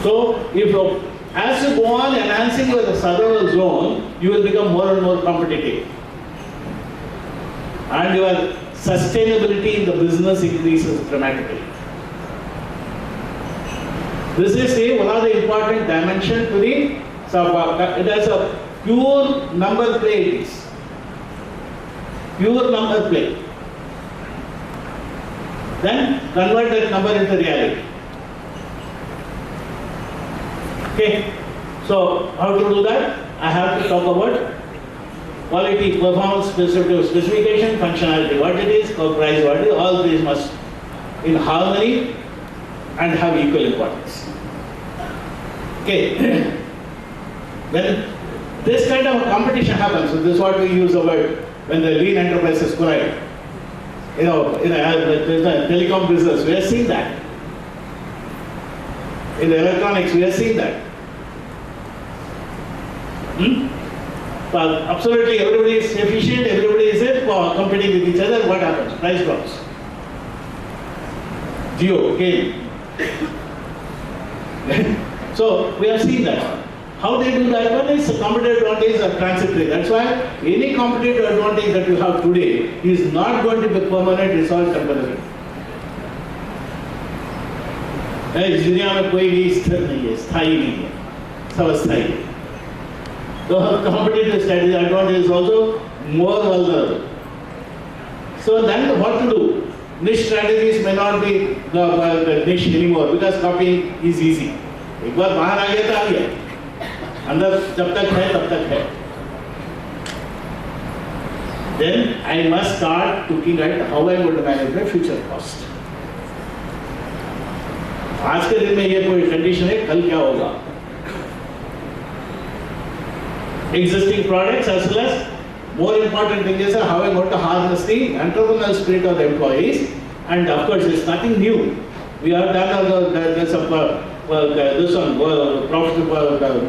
So, as you go on enhancing your survival zone, you will become more and more competitive. And your sustainability in the business increases dramatically. This is one of the important dimensions to the, it has a pure number play it is. Pure number play. Then convert that number into reality. Okay, so how to do that? I have to talk about quality, performance, specification, functionality, what it is, price, what it is, all these must in harmony and have equal importance. Okay, when this kind of competition happens, so this is what we use the word when the lean enterprises collide. In the telecom business, we are seeing that. In the electronics, we are seeing that. But absolutely everybody is efficient, everybody is competing with each other, what happens? Price drops. Geo came. So we have seen that. How they do that one is competitive advantage are transitory. That's why any competitive advantage that you have today is not going to be permanent, it's all temporary. दुनिया में कोई भी स्थिर नहीं है, स्थायी नहीं है, सब अस्थायी है. So competitive strategy advantage is also more vulnerable. So then what to do? Niche strategies may not be the niche anymore because copying is easy. एक बार बाहर आ गया तो आ गया. अंदर जब तक है तब तक है. Then I must start looking at how I am going to manage my future cost. आज के दिन में ये कोई कंडीशन है, कल क्या होगा? Existing products as well as more important thing is how I am going to harness the entrepreneurial spirit of the employees, and of course it's nothing new. We have done this one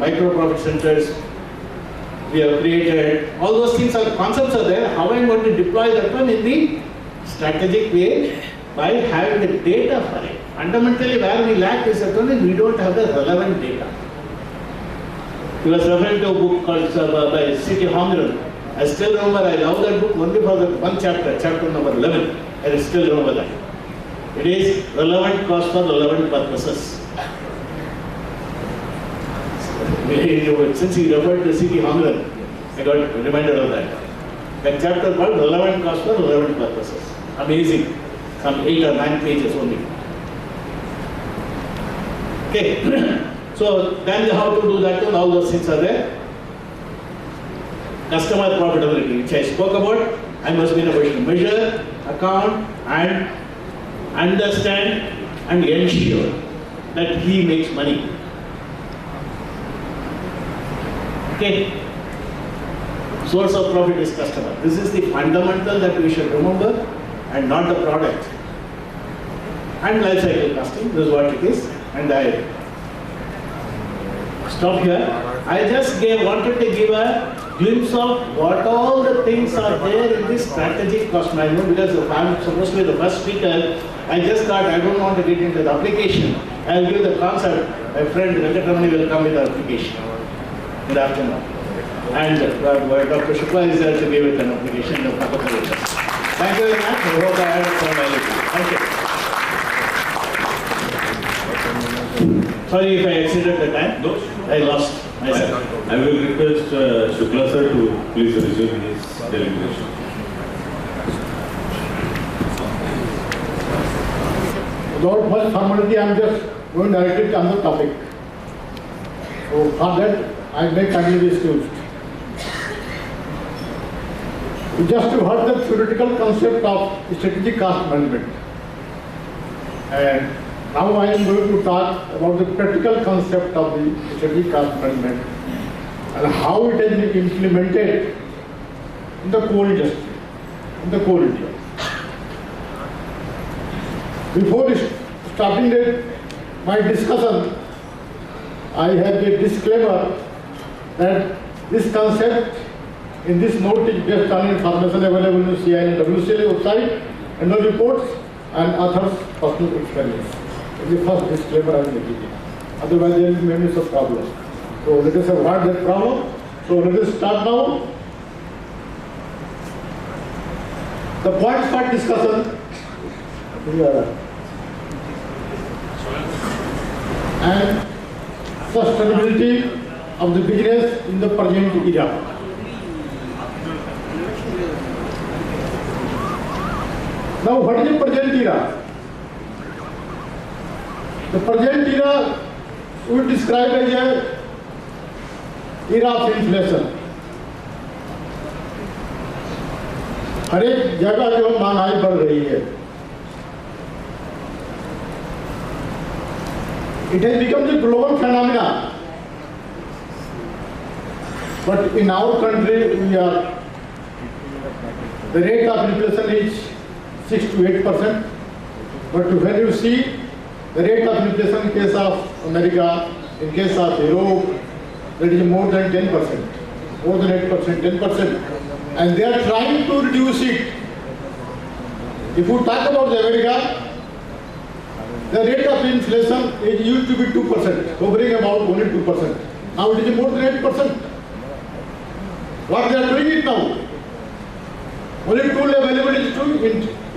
micro profit centers. We have created all those things. Are concepts are there. How I am going to deploy that one in the strategic way by having the data for it. Fundamentally, where we lack is that only we don't have the relevant data. He was referring to a book called by C.T. Hongren. I still remember, I love that book only for the one chapter, chapter number 11. I still remember that. It is relevant cost for relevant purposes. Since he referred to C.T. Hongren, I got reminded of that. That chapter called relevant cost for relevant purposes. Amazing. Some 8 or 9 pages only. Okay. So then how to do that and all those things are there. Customer profitability, which I spoke about. I must be in a position to measure, account, and understand and ensure that he makes money. Okay? Source of profit is customer. This is the fundamental that we should remember and not the product. And life cycle costing, this is what it is. And I stop here. I just wanted to give a glimpse of what all the things are there in this strategic cost management, because if I'm supposed to be the first speaker, I just thought I don't want to get into the application. I'll give the concept. My friend Venkatramani will come with the application in the afternoon. And Dr. Shukla is there to give it an application. Thank you very much. I hope I had some value. Thank you. Sorry if I exceeded the time. No. I lost myself. I will request Shukla sir to please resume his deliberation. Without much formality, I am just going directly on the topic. So for that, I may kindly be excused. We just heard the theoretical concept of strategic cost management. And now I am going to talk about the practical concept of the strategic cost management and how it has been implemented in the coal industry, in the coal India. Before starting my discussion, I have a disclaimer that this concept in this note is based on information available in CI and WCL website and no reports and author's personal experience. The first disclaimer I am making it. Otherwise there will be many such problems. So let us avoid that problem. So let us start now. The points for discussion here and sustainability of the business in the present era. Now what is the present era? The present era we would describe as a era of inflation. हर एक जगह जो महंगाई बढ़ रही है. It has become a global phenomena. But in our country, the rate of inflation is 6 to 8%. But when you see the rate of inflation in case of America, in case of Europe, that is more than 10%, more than 8%, 10%. And they are trying to reduce it. If you talk about America, the rate of inflation it used to be 2%, hovering about only 2%. Now it is more than 8%. What they are doing it now? Only tool available is to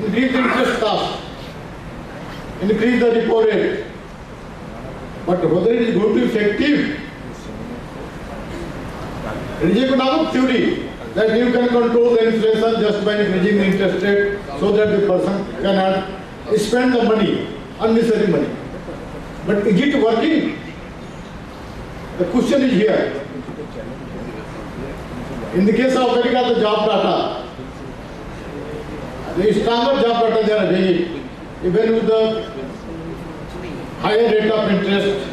increase the interest cost, increase the repo rate. But whether it is going to be effective, it is a good theory that you can control the inflation just by increasing the interest rate so that the person cannot spend the money, unnecessary money. But is it working? The question is here. In the case of America, the job data, the stronger job data they are having, even with the higher rate of interest,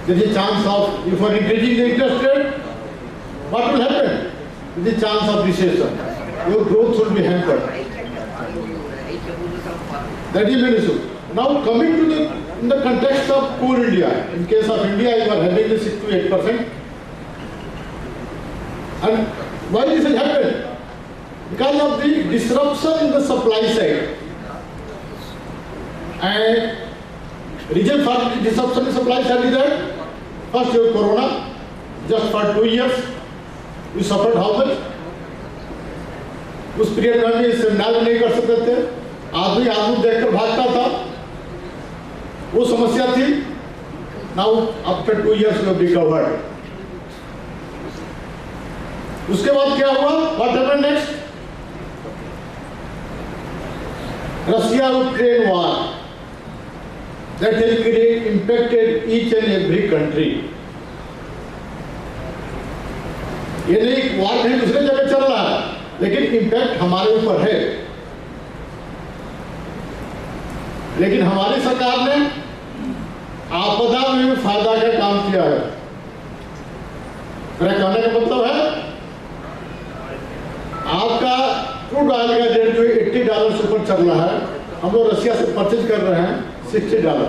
there is a chance of, if you are increasing the interest rate, what will happen? There is a chance of recession. Your growth will be hampered. That is an issue. Now coming to in the context of coal India, in case of India, you are having the 6 to 8%. And why this has happened? Because of the disruption in the supply side. And reason for the disruption in the supply side is that first you have Corona, just for 2 years, you suffered how much? उस period में भी seminar नहीं कर सकते थे, आदमी देखकर भागता था, वो समस्या थी. Now after 2 years we have recovered. उसके बाद क्या हुआ? What happened next? Russia-Ukraine war that has impacted each and every country. ये नहीं वार नहीं दूसरे जगह चल रहा है, लेकिन इम्पैक्ट हमारे ऊपर है. लेकिन हमारी सरकार ने आपदा में फायदा का काम किया है. मेरा कहने का मतलब है आपका क्रूड ऑयल का रेट जो $80 से ऊपर चल रहा है, हम लोग रशिया से परचेज कर रहे हैं $60।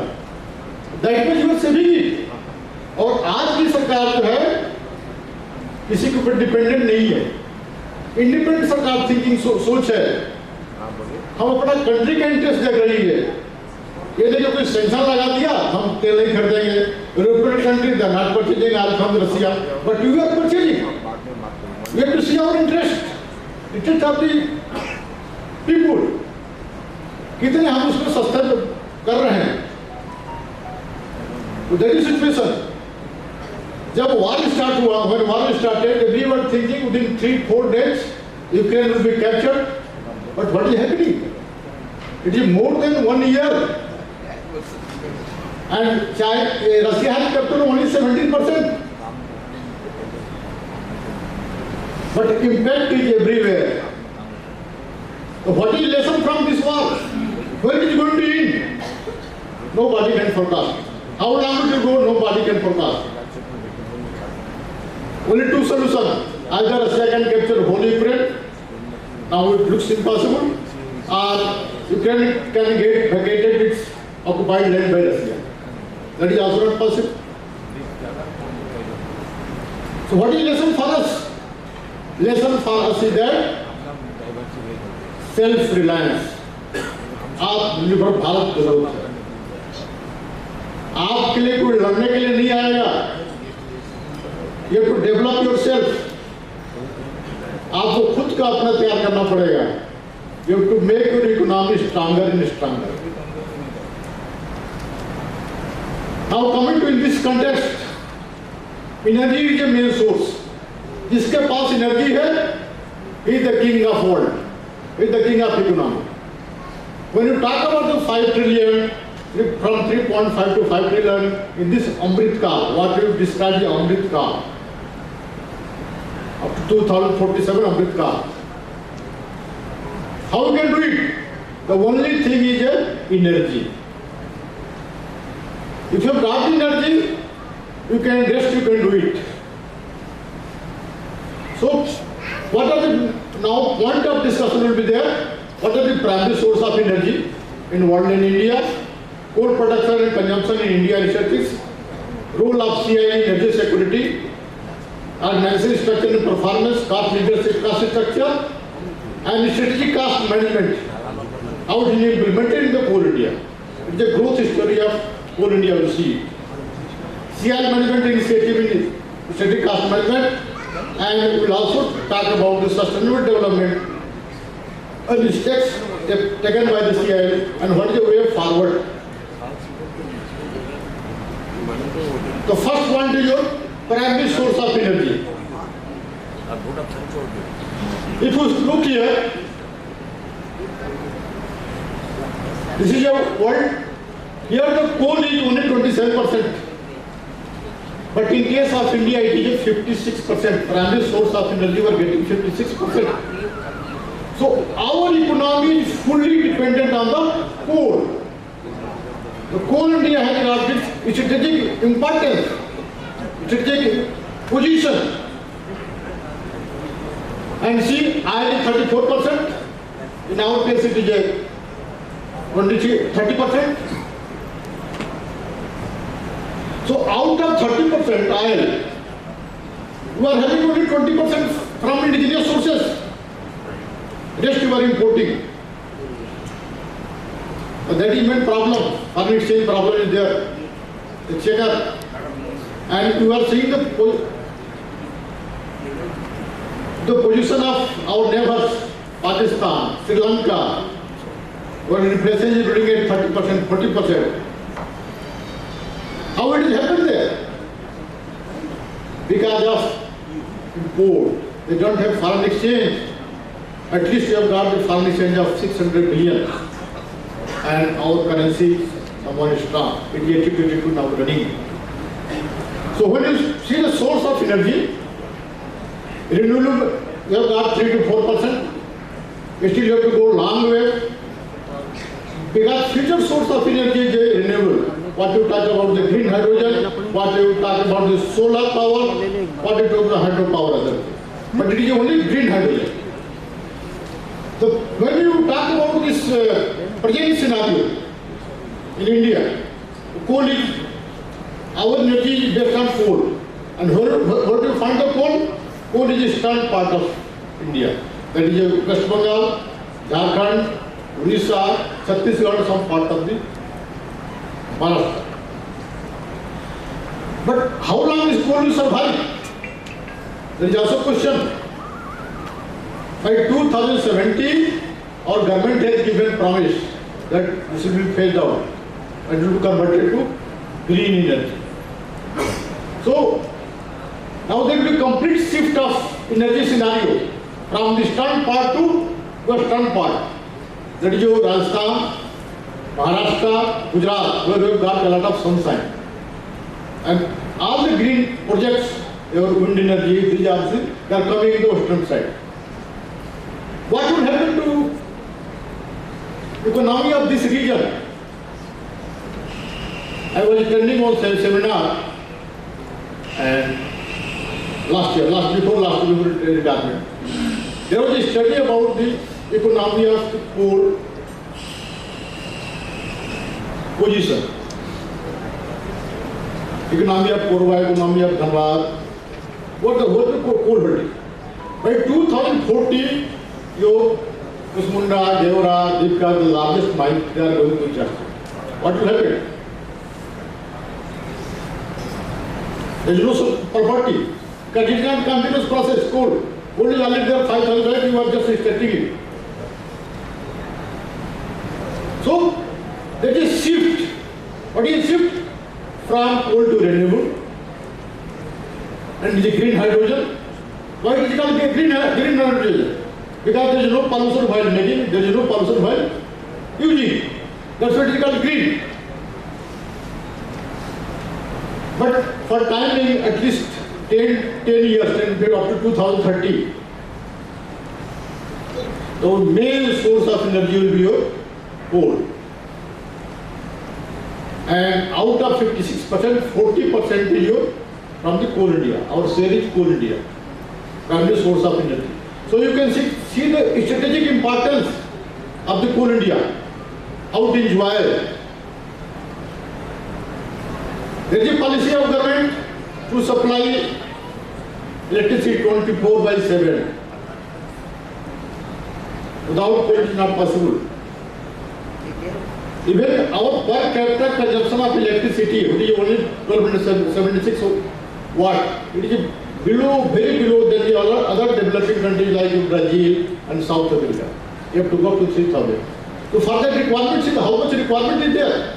That means you are saving it. और आज की सरकार जो है किसी के ऊपर डिपेंडेंट नहीं है, इंडिपेंडेंट सरकार थिंकिंग सोच है। हम अपना कंट्री का इंटरेस्ट देख रही है। ये देखो कोई सेंसर लगा दिया, हम तेल नहीं खरीदेंगे। European country they not purchasing oil from Russia, but you are purchasing. We have to see our interest, interest of the people. कितने हम उसको सस्ता कर रहे हैं। तो दैट इज सिचुएशन। जब वार स्टार्ट हुआ, when war started, everyone thinking within 3-4 days Ukraine will be captured. But what is happening? It is more than 1 year. And Russia has captured only 17%. But impact is everywhere. So what is lesson from this war? Where it is going to end? Nobody can forecast. How long it will go? Nobody can forecast. Only two solutions. Either Russia can capture whole Ukraine, now it looks impossible, or Ukraine can get vacated its occupied land by Russia. That is also not possible. So what is lesson for us? Lesson for us is that self-reliance. आत्मनिर्भर भारत जरूरत है। आपके लिए कोई लड़ने के लिए नहीं आएगा। You have to develop yourself. आपको खुद का अपना तैयार करना पड़ेगा। You have to make your economy stronger and stronger. Now coming to in this context, energy is a main source. जिसके पास एनर्जी है, he is the king of world, he is the king of economy. When you talk about the 5 trillion, from 3.5 to 5 trillion in this Amrit Kaal, what you describe the Amrit Kaal, up to 2047 Amrit Kaal. How you can do it? The only thing is energy. If you have got energy, you can rest, you can do it. So, what are the now point of discussion will be there? What are the primary source of energy in world and India? Coal production and consumption in India researches, role of CIA in energy security, organizational structure and performance, cost leadership, cost structure, and strategic cost management. How it is implemented in the Coal India. It is a growth story of Coal India, we see. CIA management initiative in strategic cost management, and we will also talk about the sustainable development and steps taken by the CIA and what is the way forward. The first one is your primary source of energy. If you look here, this is your world. Here the coal is only 27%. But in case of India, it is 56%. Primary source of energy, we are getting 56%. So our economy is fully dependent on the coal. The Coal India has got its strategic importance, strategic position. And see, oil is 34%. In our case, it is 30%. So out of 30% oil, we are having only 20% from indigenous sources. Rest we are importing. But that is main problem. Foreign exchange problem is there. The checker. And you are seeing the position of our neighbors, Pakistan, Sri Lanka, where inflation is running at 30%, 40%. How it has happened there? Because of import. They don't have foreign exchange. At least we have got the foreign exchange of 600 billion. And our currency somewhat is strong. It is 82 now running. So when you see the source of energy, renewable, you have got 3 to 4%. Still you have to go long way. Because future source of energy is renewable. what you talk about the green hydrogen, what you talk about the solar power, what you talk about hydropower, other things. But it is only green hydrogen. So when you talk about this present scenario in India, coal is, our energy is based on coal. And where do you find the coal? Coal is a eastern part of India. That is West Bengal, Jharkhand, Orissa, Chhattisgarh, some part of the Maharashtra. But how long is coal will survive? There is also a question. By 2070, our government has given promise that this will be phased out and will be converted to green energy. So, now there will be complete shift of energy scenario from the eastern part to western part. That is your Rajasthan, Maharashtra, Gujarat, where we have got a lot of sunshine. And all the green projects, your wind energy, these are they are coming in the western side. What will happen to economy of this region? I was attending one seminar and before last year retirement. There was a study about the economy of the coal position. Economy of Korba, economy of Dhanbad. What the coal holding? By 2014, your Kusmunda, Devara, Dipka, the largest mine, they are going to just. What will happen? There is no property. Because it is not continuous process, coal. Coal is already there 5,000 years, you are just extracting it. So, there is a shift. What is a shift? From coal to renewable. And the green hydrogen. Why is it called green hydrogen? Because there is no pollution while making, there is no pollution while using. That's what it is called green. But for time being, at least 10 years, 10 up to 2030, the main source of energy will be your coal. And out of 56%, 40% is your from the coal India. Our share is coal India, primary source of energy. So you can see the strategic importance of the coal India, how it is wired. There is a policy of government to supply electricity 24/7. Without coal it is not possible. Even our per capita consumption of electricity, which is only 1276 watt, it is below, very below than the other developing countries like Brazil and South America. You have to go to 3,000. So for that requirement, how much requirement is there?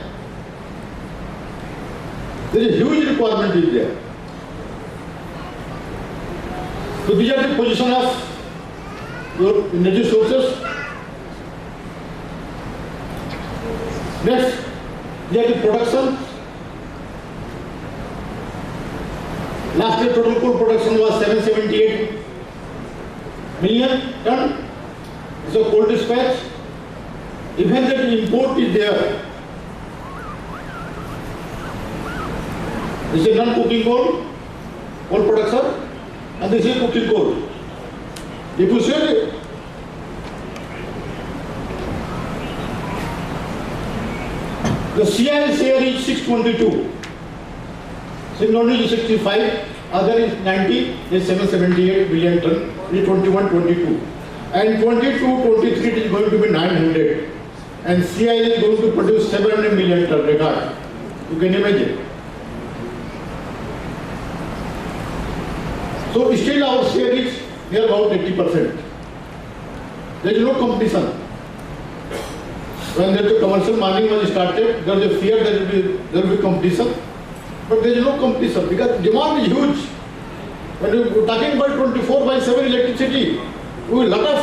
There is a huge requirement is there. So these are the position of your energy sources. Next, they are the production. Last year total coal production was 778 million ton. So coal dispatch. Even the import is there. This is non-cooking coal production, and this is cooking coal. If you say the CI share is 622, single is 65, other is 90, is 778 billion ton, is 21-22. And 22-23 it is going to be 900. And CI is going to produce 700 million ton record. You can imagine. So still our share is near about 80%. There is no competition. When the commercial mining was started, there was a fear that there will be competition. But there is no competition because demand is huge. When you are talking about 24/7 electricity, a lot of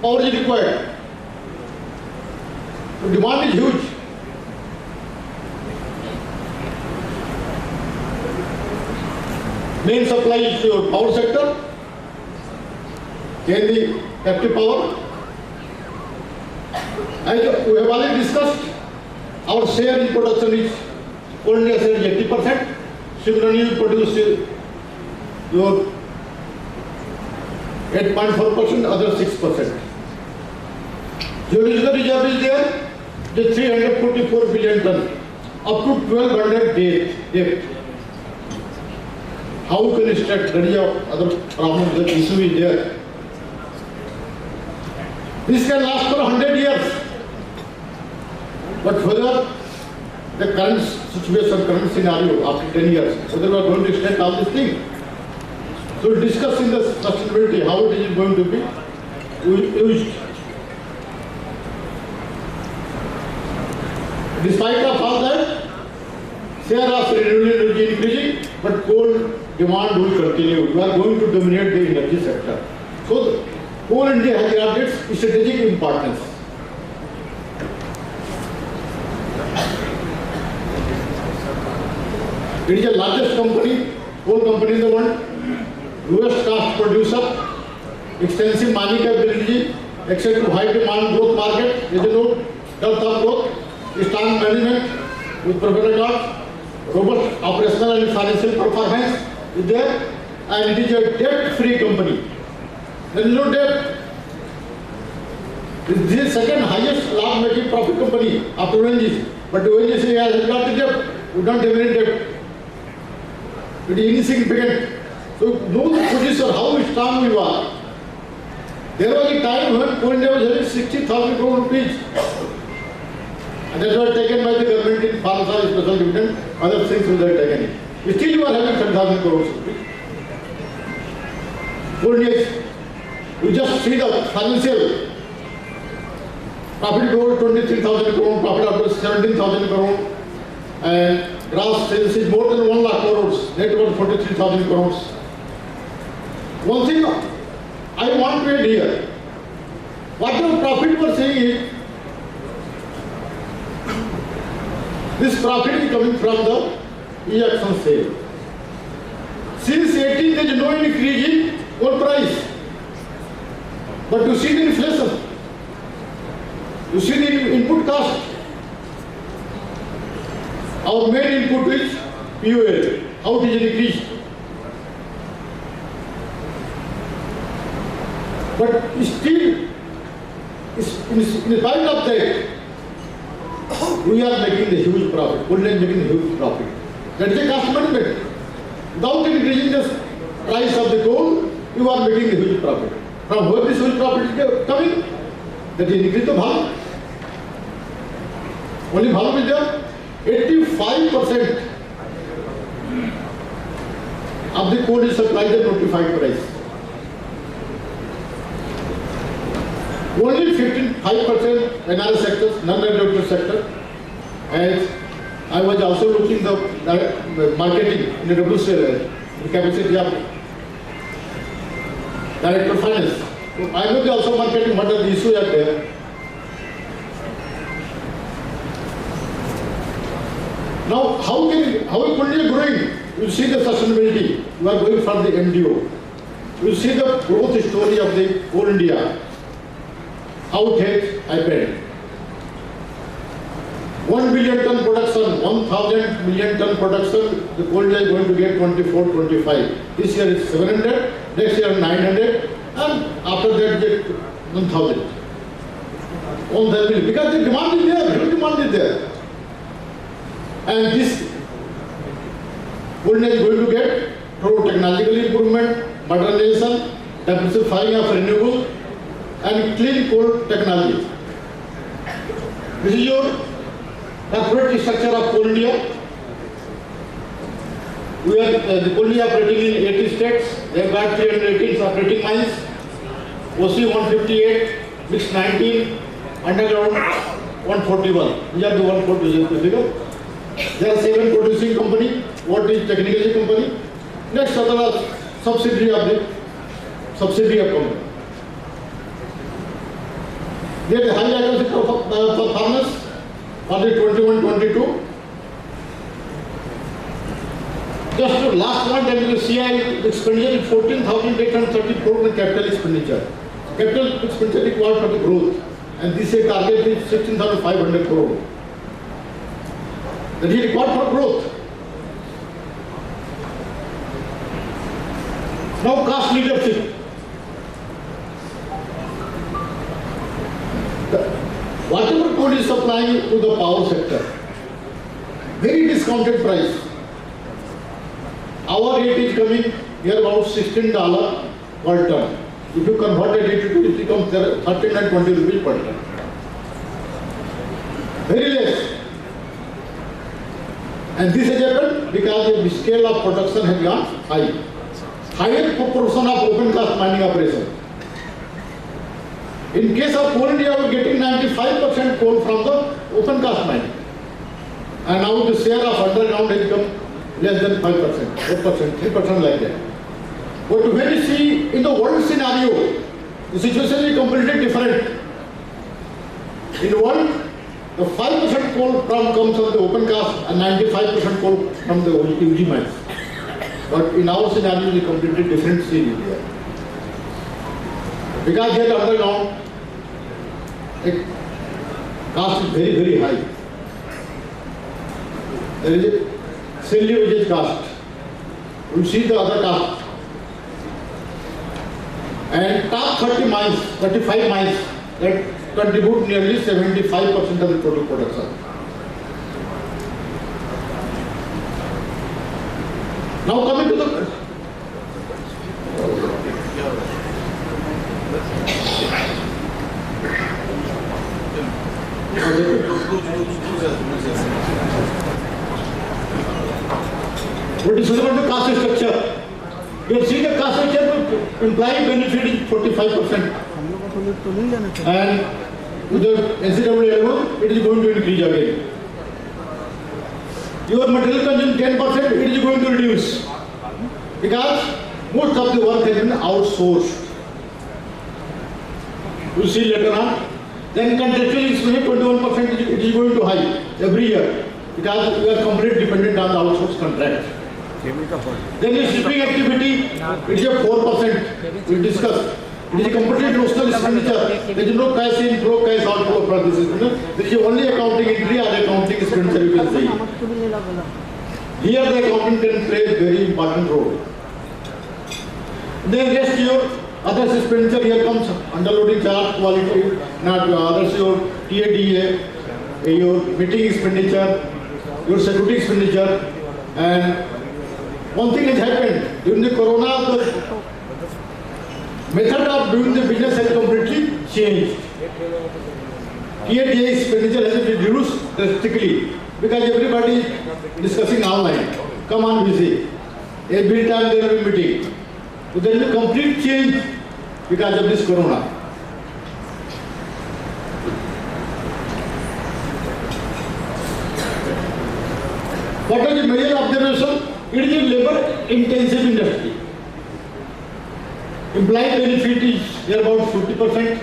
power is required. The demand is huge. Main supply is your power sector, then the captive power. As we have already discussed, our share in production is Coal India sales 80%. Similarly, you produce your 8.4%, other 6%. Geological reserve is there, the 344 billion ton, up to 1200 depth. How can you extract? That is other problem, the issue is there. This can last for 100 years. But whether the current situation, current scenario after 10 years, whether we are going to extract all these things. So we'll discuss in the sustainability, how it is going to be used. Despite of all that, share of renewable energy increasing, but coal demand will continue. We are going to dominate the energy sector. So Coal India has got its strategic importance. It is the largest company, coal company in the world, lowest cost producer, extensive mining capability, access to high demand growth market, there is no dearth of growth, strong management with proper record, robust operational and financial performance is there, and it is a debt-free company. There is no debt. This is the second highest loss-making profit company after ONGC, but ONGC has got the debt. We don't have any debt. It is insignificant. So know the position, how strong we are. There was a time when Coal India was having 60,000 crore rupees. And that was taken by the government in form of special dividend, other things were taken in. Still you are having 10,000 crores rupees. Coal India, you just see the financial profit over 23,000 crore, profit after 17,000 crore, and gross sales is more than 1 lakh crores, net worth 43,000 crores. One thing I want to add here, whatever profit we are saying is, this profit is coming from the e-auction sale. Since 18 there is no increase in coal price. But you see the inflation. You see the input cost. Our main input is fuel. How it is increased. But still, in spite of that, we are making the huge profit. Coal India is making the huge profit. That is a cost management. Without increasing the price of the coal, you are making the huge profit. From where this huge profit is coming? That is increase the value. Only value is there. 85% of the coal is supplied at notified price. Only 5% NR sectors, non-regulated sector. And I was also looking the marketing in the WCL, the capacity of Director of Finance. So I will be also marketing what are the issues are there. Now, how is Coal India growing? You see the sustainability. You are going for the MDO. You see the growth story of the Coal India. How it has happened. 1 billion ton production, 1,000 million ton production, the Coal India is going to get 24-25. This year is 700, next year 900, and after that get 1,000. All that will, because the demand is there, huge demand is there. And this Coal India is going to get through technological improvement, modernization, diversifying of renewable, and clean coal technology. This is your corporate structure of Coal India. We are the Coal India operating in 80 states. They have got 318 operating mines. OC 158, mixed 19, underground 141. These are the 140 figure. There are 7 producing company. What is technology company? Next other are subsidiary of company. They have the high accuracy performance for the 21-22. Just last one, that is CI expenditure is 14,830 crore in capital expenditure. Capital expenditure required for the growth, and this year target is 16,500 crore. That is required for growth. Now cost leadership. Whatever coal is supplying to the power sector, very discounted price. Our rate is coming near about $16 per ton. If you convert it into, it becomes 13 and 20 rupees per ton. Very less. And this has happened because the scale of production has gone high. Higher proportion of open cast mining operation. In case of Coal India, we are getting 95% coal from the open cast mining. And now the share of underground has become less than 5%, 4%, 3% like that. But when you see in the world scenario, the situation is completely different. In the world, the 5% coal comes from the open cast and 95% coal from the UG mines. But in our scenario, it is completely different scene here. Because here underground, the cost is very, very high. There is a silly cost. You see the other cost. And top 30 mines, 35 mines, that contribute nearly 75% of the total production. Now coming to the what is the cost structure? You see the cost structure, employee benefit is 45%. And with the NCAA level, it is going to increase again. Your material consumption 10%, it is going to reduce. Because most of the work has been outsourced. You see later on. Then contractual expense 21%, it is going to high every year. Because we are completely dependent on the outsourced contract. Then the shipping activity, it is a 4%. We discussed. It is a completely notional expenditure. There is no cash in, no cash outflow for this. There is only accounting entry or accounting expenditure you can say. Here the accounting can play a very important role. Then rest your other expenditure here comes underloading charge, quality, not others your TADA, your meeting expenditure, your security expenditure, and one thing has happened during the corona, the method of doing the business has completely changed. TADA expenditure has been reduced drastically because everybody is discussing online. Come on, busy. Every time there will be meeting. So there is a complete change because of this corona. What is the major observation? It is a labor-intensive industry. Employee benefit is near about 50%.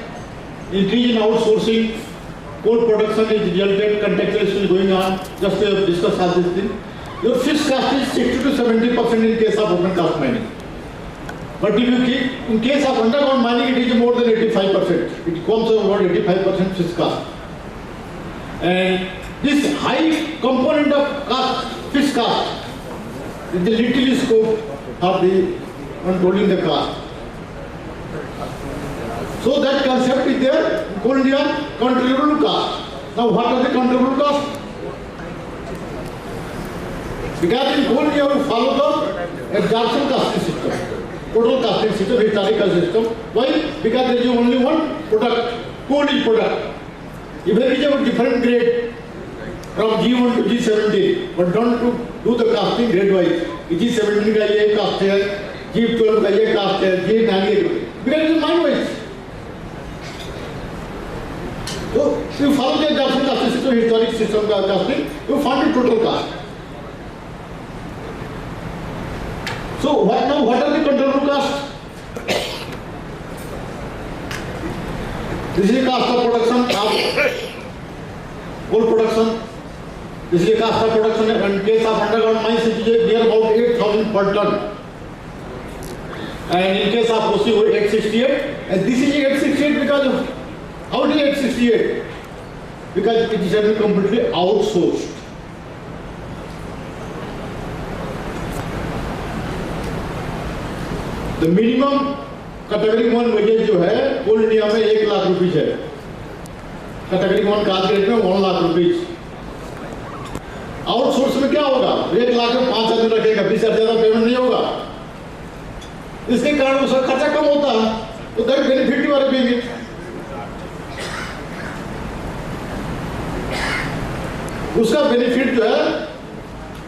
Increase in outsourcing, coal production is resulted, contractual is going on. Just to discuss all this thing. Your fixed cost is 60 to 70% in case of open cast mining. But if you keep, in case of underground mining, it is more than 85%. It comes to about 85% fixed cost. And this high component of cost, fixed cost, is the little scope of the controlling the cost. So that concept is there, Coal India, controllable cost. Now what are the controllable costs? Because in Coal India we follow the absorption costing system, total costing system, historical system. Why? Because there is only one product, coal is product. If there is a different grade from G1 to G17, but don't do the casting grade wise. G17 का ये cost है, G12 का ये cost है, G9 because it is mine wise. So you follow the absorption costing system, historic system casting, you find the total cost. So what are the controllable costs? This is the cost of production of coal production. This is the cost of production in case of underground mines, it is near about 8,000 per ton. And in case of OC, 868. And this is 868 because of, how it is 868? Because it is completely outsourced. The minimum category 1 wages जो है Coal India में 1 lakh rupees है। Category 1 cost grade में 1 lakh rupees. Outsource में क्या होगा? 1 लाख में 5 आदमी रखेगा, 20,000 ज्यादा पेमेंट नहीं होगा। इसके कारण उसका खर्चा कम होता है, तो that benefit you are being it. उसका बेनिफिट जो है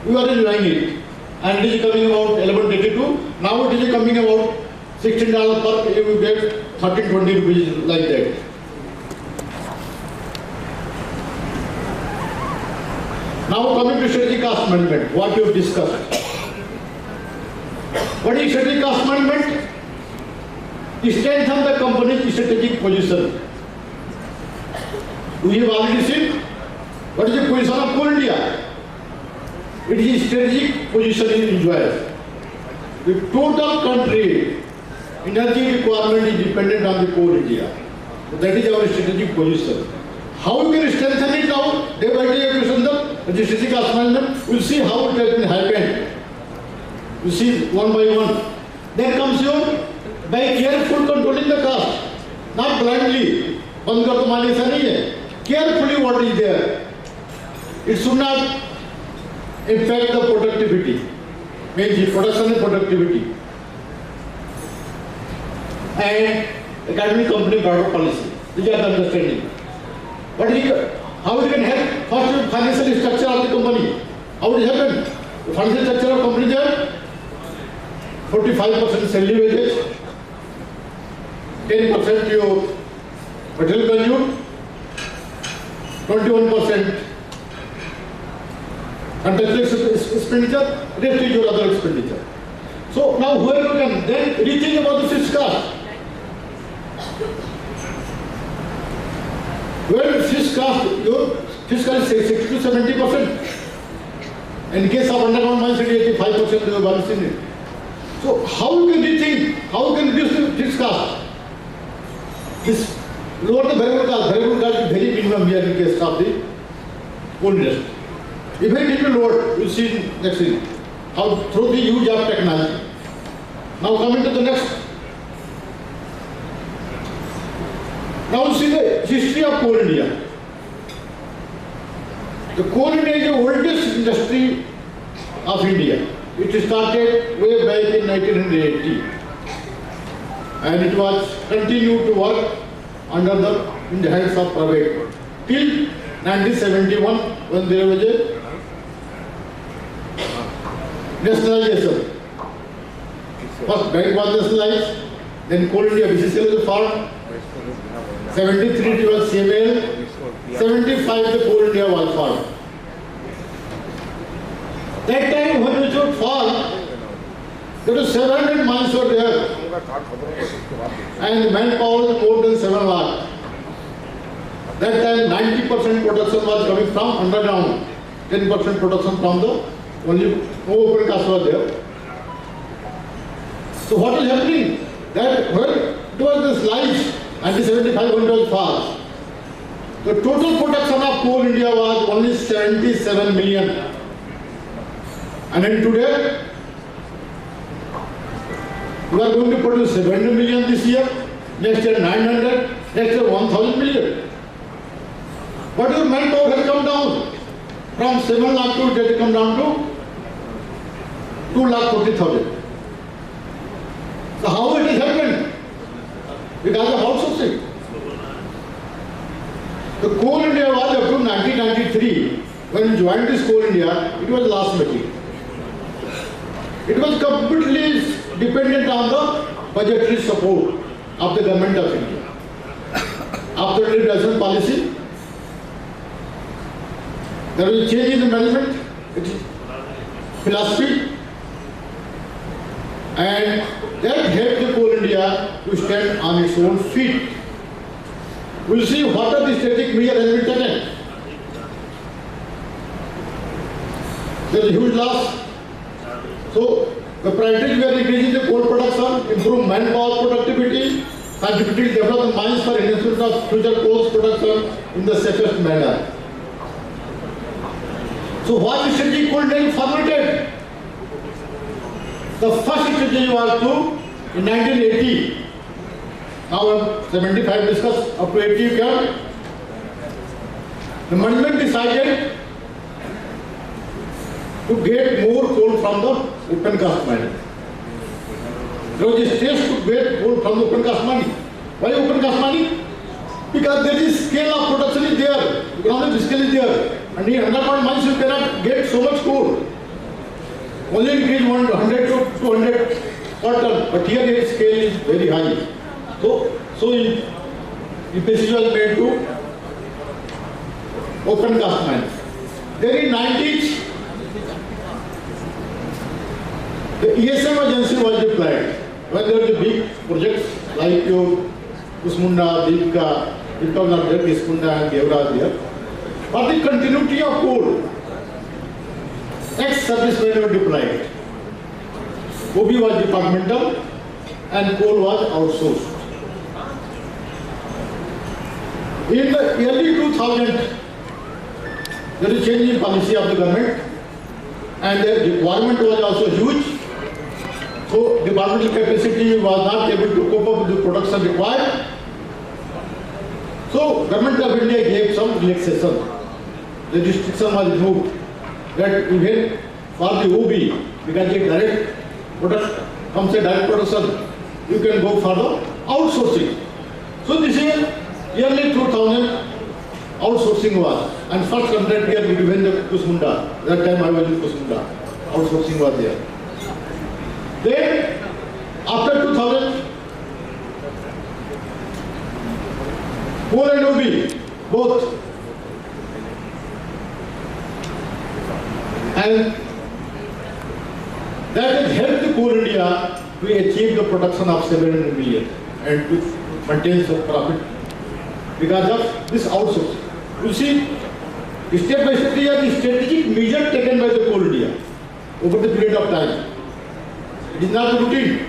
you are enjoying it, and it is coming about 1182। Now it is coming about $16 per, you will get 13-20 rupees like that. Now coming to strategic cost management, what you have discussed. What is strategic cost management? Strengthen the company's strategic position. We have already seen what is the position of Coal India. It is strategic position it enjoys. The total country energy requirement is dependent on the Coal India. So that is our strategic position. How we can strengthen it now? Day by day, you have to strengthen the strategic cost management. We'll see how it has been happened. You see one by one. Then comes your by careful controlling the cost, not blindly. बंद कर तो माने ऐसा नहीं है. Carefully what is there. It should not impact the productivity. Means production and productivity. And academic company border policy. These are the understanding. But how it can help? First, financial structure of the company. How it happen? The financial structure of company there, 45% salary wages, 10% your material consumed, 21% contractual expenditure, rest is your other expenditure. So now whoever can then rethink about the fixed cost. Well, fixed cost, your fixed cost is 60 to 70%. In case of underground mines, it is 85% of the balance in it. So how you can rethink, how you can reduce the fixed cost? This lower the variable cost is very minimum here in case of the coal industry. If it will lower, you will see next thing, how through the use of technology. Now coming to the next. Now see the history of Coal India. The Coal India is the oldest industry of India. It started way back in 1980, and it was continued to work in the hands of private till 1971 when there was a nationalization. First bank was nationalized, then Coal India BCCL was formed. 73 it was CMA, 75 the Coal India was formed. That time when it was formed, there were 700 mines were there, and manpower was more than 7 lakh. That time 90% production was coming from underground, 10% production from the only open cast was there. So what is happening? That when it was the slides, 1975 when it was formed, the total production of Coal India was only 77 million. And then today, we are going to produce 700 million this year, next year 900, next year 1000 million. But your manpower has come down from 7 lakh to it has come down to 2,40,000. So how it has happened? Because of outsourcing. The Coal India was up to 1993, when we joined this Coal India, it was loss making. It was completely dependent on the budgetary support of the government of India. After the liberalization policy, there was a change in the management, philosophy, and that helped the Coal India to stand on its own feet. We will see what are the strategic measures has been taken. There is a huge loss. So the priorities were increasing the coal production, improve manpower productivity, scientifically develop the mines for enhancement of future coal production in the safest manner. So what strategy Coal India formulated? The first strategy was to in 1980, now 75 discussed, up to 80 you can. The management decided to get more coal from the open cast mining. There was a stage to get coal from the open cast mining. Why open cast mining? Because there is scale of production is there, economic scale is there, and in underground mines you cannot get so much coal. Only increase 100 to 200 per ton, but here the scale is very high. So the decision was made to open cast mines. Then in 90s, the ESM agency was deployed. When there were big projects like your Kusmunda, Deepka was not there, Kiskunda and Devraj there. For the continuity of coal, ex-servicemen were deployed. OB was departmental and coal was outsourced. In the early 2000, there is change in policy of the government and the requirement was also huge. So departmental capacity was not able to cope up with the production required. So Government of India gave some relaxation. The restriction was removed that even for the OB, because the direct product comes a direct production, you can go for the outsourcing. So this is yearly 2000 outsourcing was, and first contract here we given the Kusmunda. That time I was in Kusmunda. Outsourcing was there. Then after 2000, coal and OB both, and that has helped the Coal India to achieve the production of 700 million and to maintain some profit because of this outsourcing. You see, step by step, the strategic measure taken by the Coal India over the period of time. It is not the routine.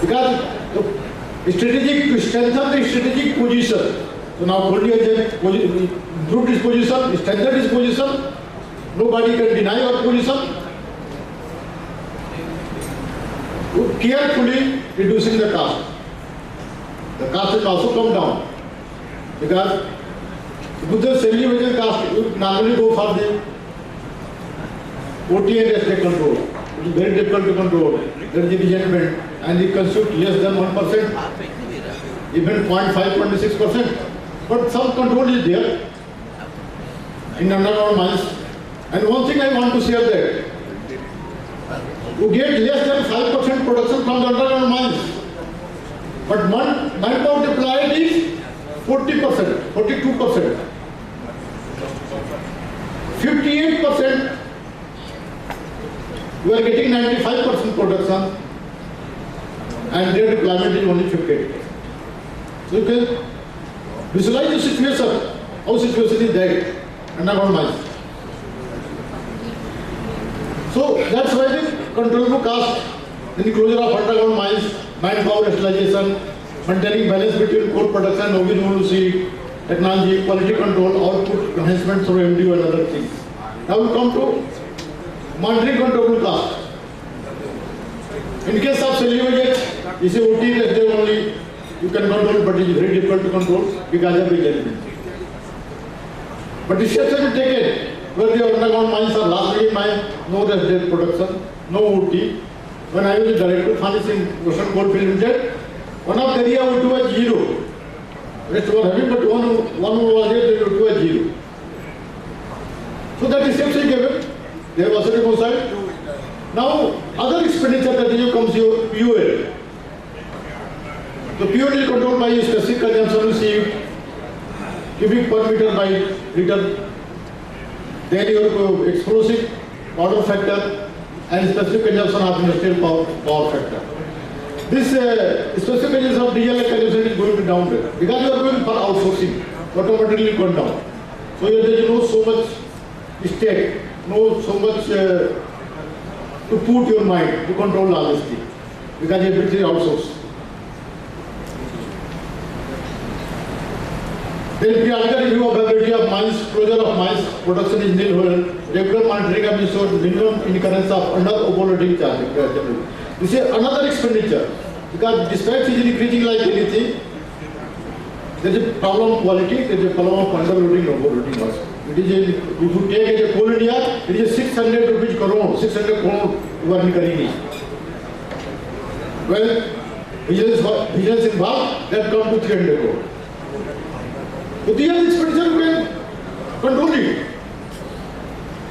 Because the strategic, to strengthen the strategic position. So now Coal India has improved its position, strengthened its position. Nobody can deny our position. Carefully reducing the cost. The cost will also come down because with the salary wages cost, you normally go for the OT and ST control. It is very difficult to control. There is a resentment and it constitutes less than 1%, even 0.5, 26%. But some control is there in underground mines. And one thing I want to share that you get less than 5% production from the underground mines. But manpower deployed is 40%, 42%. 58%, you are getting 95% production and their deployment is only 58%. So you can visualize the situation, how situation is there, underground mines. So that's why the controllable cost in the closure of underground mines, manpower utilization, maintaining balance between coal production, OB, technology, quality control, output enhancement through MDU and other things. Now we come to monitoring controllable cost. In case of salary wages, this is OT that they only you can control, but it is very difficult to control because of the element. But the steps have been taken where the underground mines are last mine, no resident production, no OT. When I was the director of finance in Russian Coalfield Limited, one of the area O2 was 0. Rest were having, but one was there, the O2 was 0. So that is steps given. They have also reconciled. Now, other expenditure that is comes your fuel. The fuel is controlled by a specific consumption received, cubic per meter by liter. Then your explosive powder factor and specific consumption of industrial power factor. This specific consumption of diesel consumption is going to down because you are going for outsourcing, automatically going down. So there is no so much stake, no so much to put your mind to control all this thing because everything is outsourced. Then periodic review of availability of mines, closure of mines, production is nil regular monitoring of ensure minimum incurrence of under overloading charge. This is another expenditure because dispatch is increasing like anything. There is a problem of quality, there is a problem of underloading, overloading also. It is a, if you take a coal India, it is a 600 rupees crore, 600 crore work करेंगे. Well, vigilance involved, that come to 300 crore. So these are the expenditure you can control it.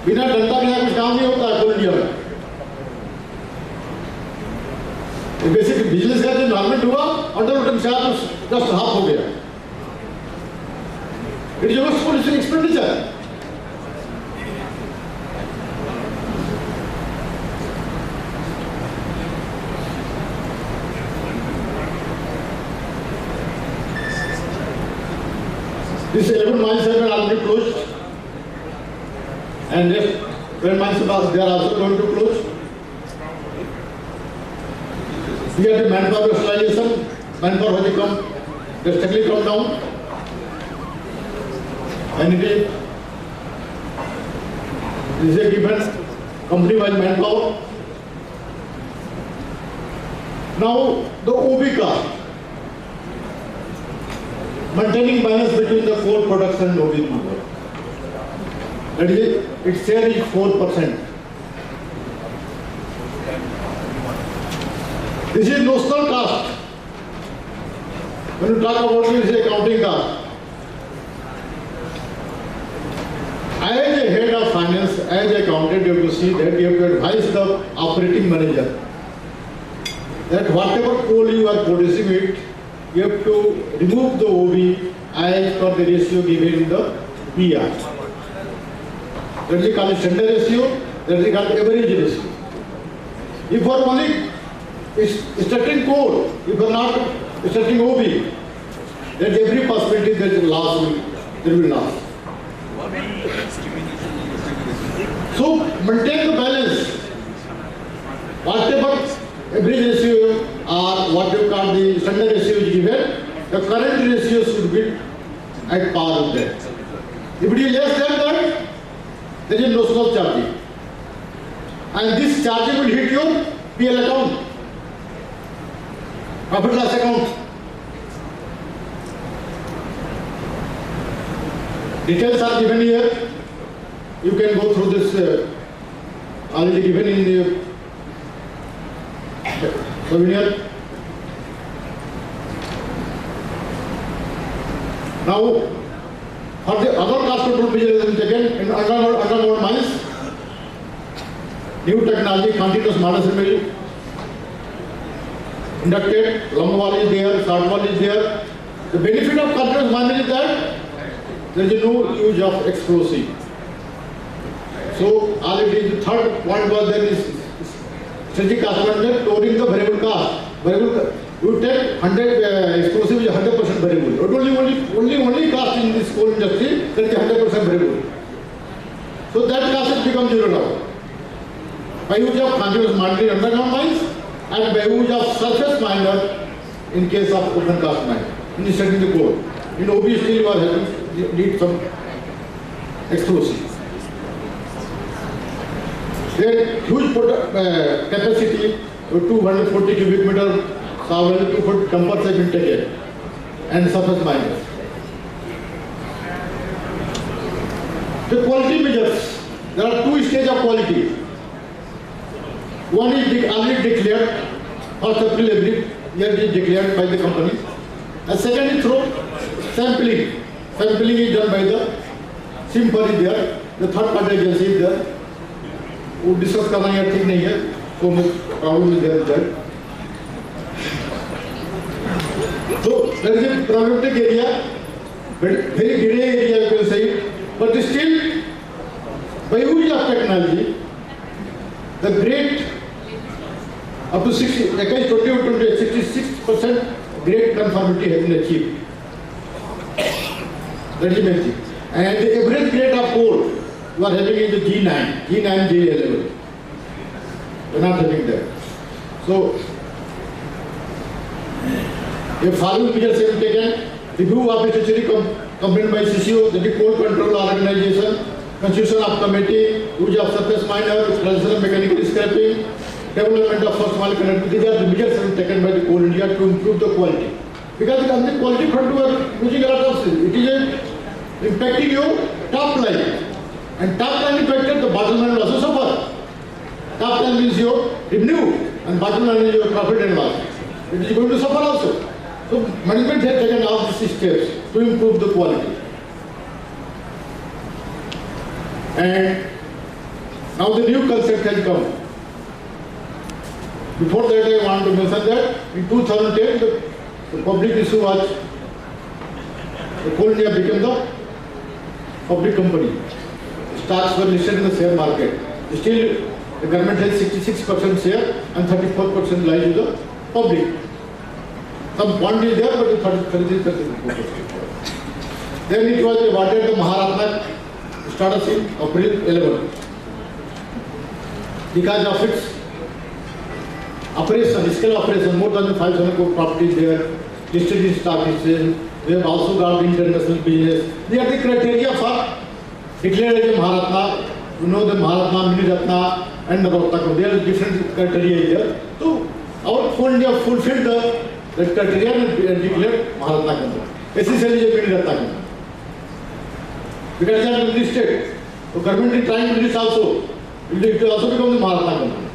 बिना डंडा बिना कुछ काम नहीं होता है Coal India में. बेसिक बिजनेस का जो नॉर्मल हुआ अंडर जस्ट हाफ हो गया. It is just for expenditure. This 11 mines have been already closed, and if 12 mines they are also going to close. Here the manpower rationalization, manpower has drastically come down. And it is a given company-wide manpower. Now the OB cost, maintaining balance between the core production and OB number. That is, its share is 4%. This is notional cost. When you talk about this, is accounting cost. As a head of finance, as an accountant, you have to see that you have to advise the operating manager that whatever coal you are producing it, you have to remove the OB as per the ratio given in the PR. That is called standard ratio, that is called average ratio. If you are only extracting coal, if you are not extracting OB, then every possibility there is loss, there will be loss. So maintain the balance. Whatever average ratio or what you call the standard ratio is given, the current ratio should be at par with that. If it is less than that, there is notional charging. And this charging will hit your PL account, profit loss account. Details are given here. You can go through this already given in the souvenir. Now, for the other cost control measures taken in underground mines, new technology, continuous model assembly, inducted, long wall is there, short wall is there. The benefit of continuous mining is that there is no use of explosive. So already the third point was there is strategic cost management, lowering the variable cost. You take 100 explosive is 100% variable. Only cost in this coal industry that is 100% variable. So that cost has become zero now. By use of continuous monitoring underground mines and by use of surface miner in case of open cast mine in extracting the coal. In OB still you are having need some explosive. Then huge capacity, 240 cubic meter soil to put dumpers have been taken and surface miners. The quality measures, there are two stages of quality. One is already declared, 1st April every year is declared by the company. And second is through sampling. Sampling is done by the SIMPER is there, the third party agency is there. वो discuss करना यार ठीक नहीं है, तो problem is there. So there is a problematic area, but very grey area you can say, but still by use of technology, the grade up to 66% grade conformity has been achieved. That is the main thing. And the average grade of coal you are having in the G9 GA level. You are not having that. So, if following measures have been taken, review of the statutory complaint by CCO, that is Coal Control Organization, constitution of committee, use of surface miner, installation of mechanical scrapping, development of first mile connectivity. These are the measures taken by the Coal India to improve the quality. Because on the quality front we are using a lot of things. It is impacting your top line. And top line impacted, the bottom line will also suffer. Top line means your revenue and bottom line is your profit and loss. It is going to suffer also. So management has taken all these steps to improve the quality. And now the new concept has come. Before that I want to mention that in 2010 the public issue was the Coal India became the public company. Stocks were listed in the share market. Still the government has 66% share and 34% lies with the public. Some bond is there, but the 33%. Then it was awarded the Maharatna status in April 11. Because of its operation, scale operation, more than 5,000 crore properties there, listed in stock exchange. We have also got the international business. They are the criteria for declared as a Maharatna. You know the Maharatna, Mini Ratna, and the Ratna. There are different criteria here. So our Coal India fulfilled the criteria and declared Maharatna company. Essentially, a Mini Ratna company. Because they are listed. So government is trying to list also. It will also become the Maharatna company.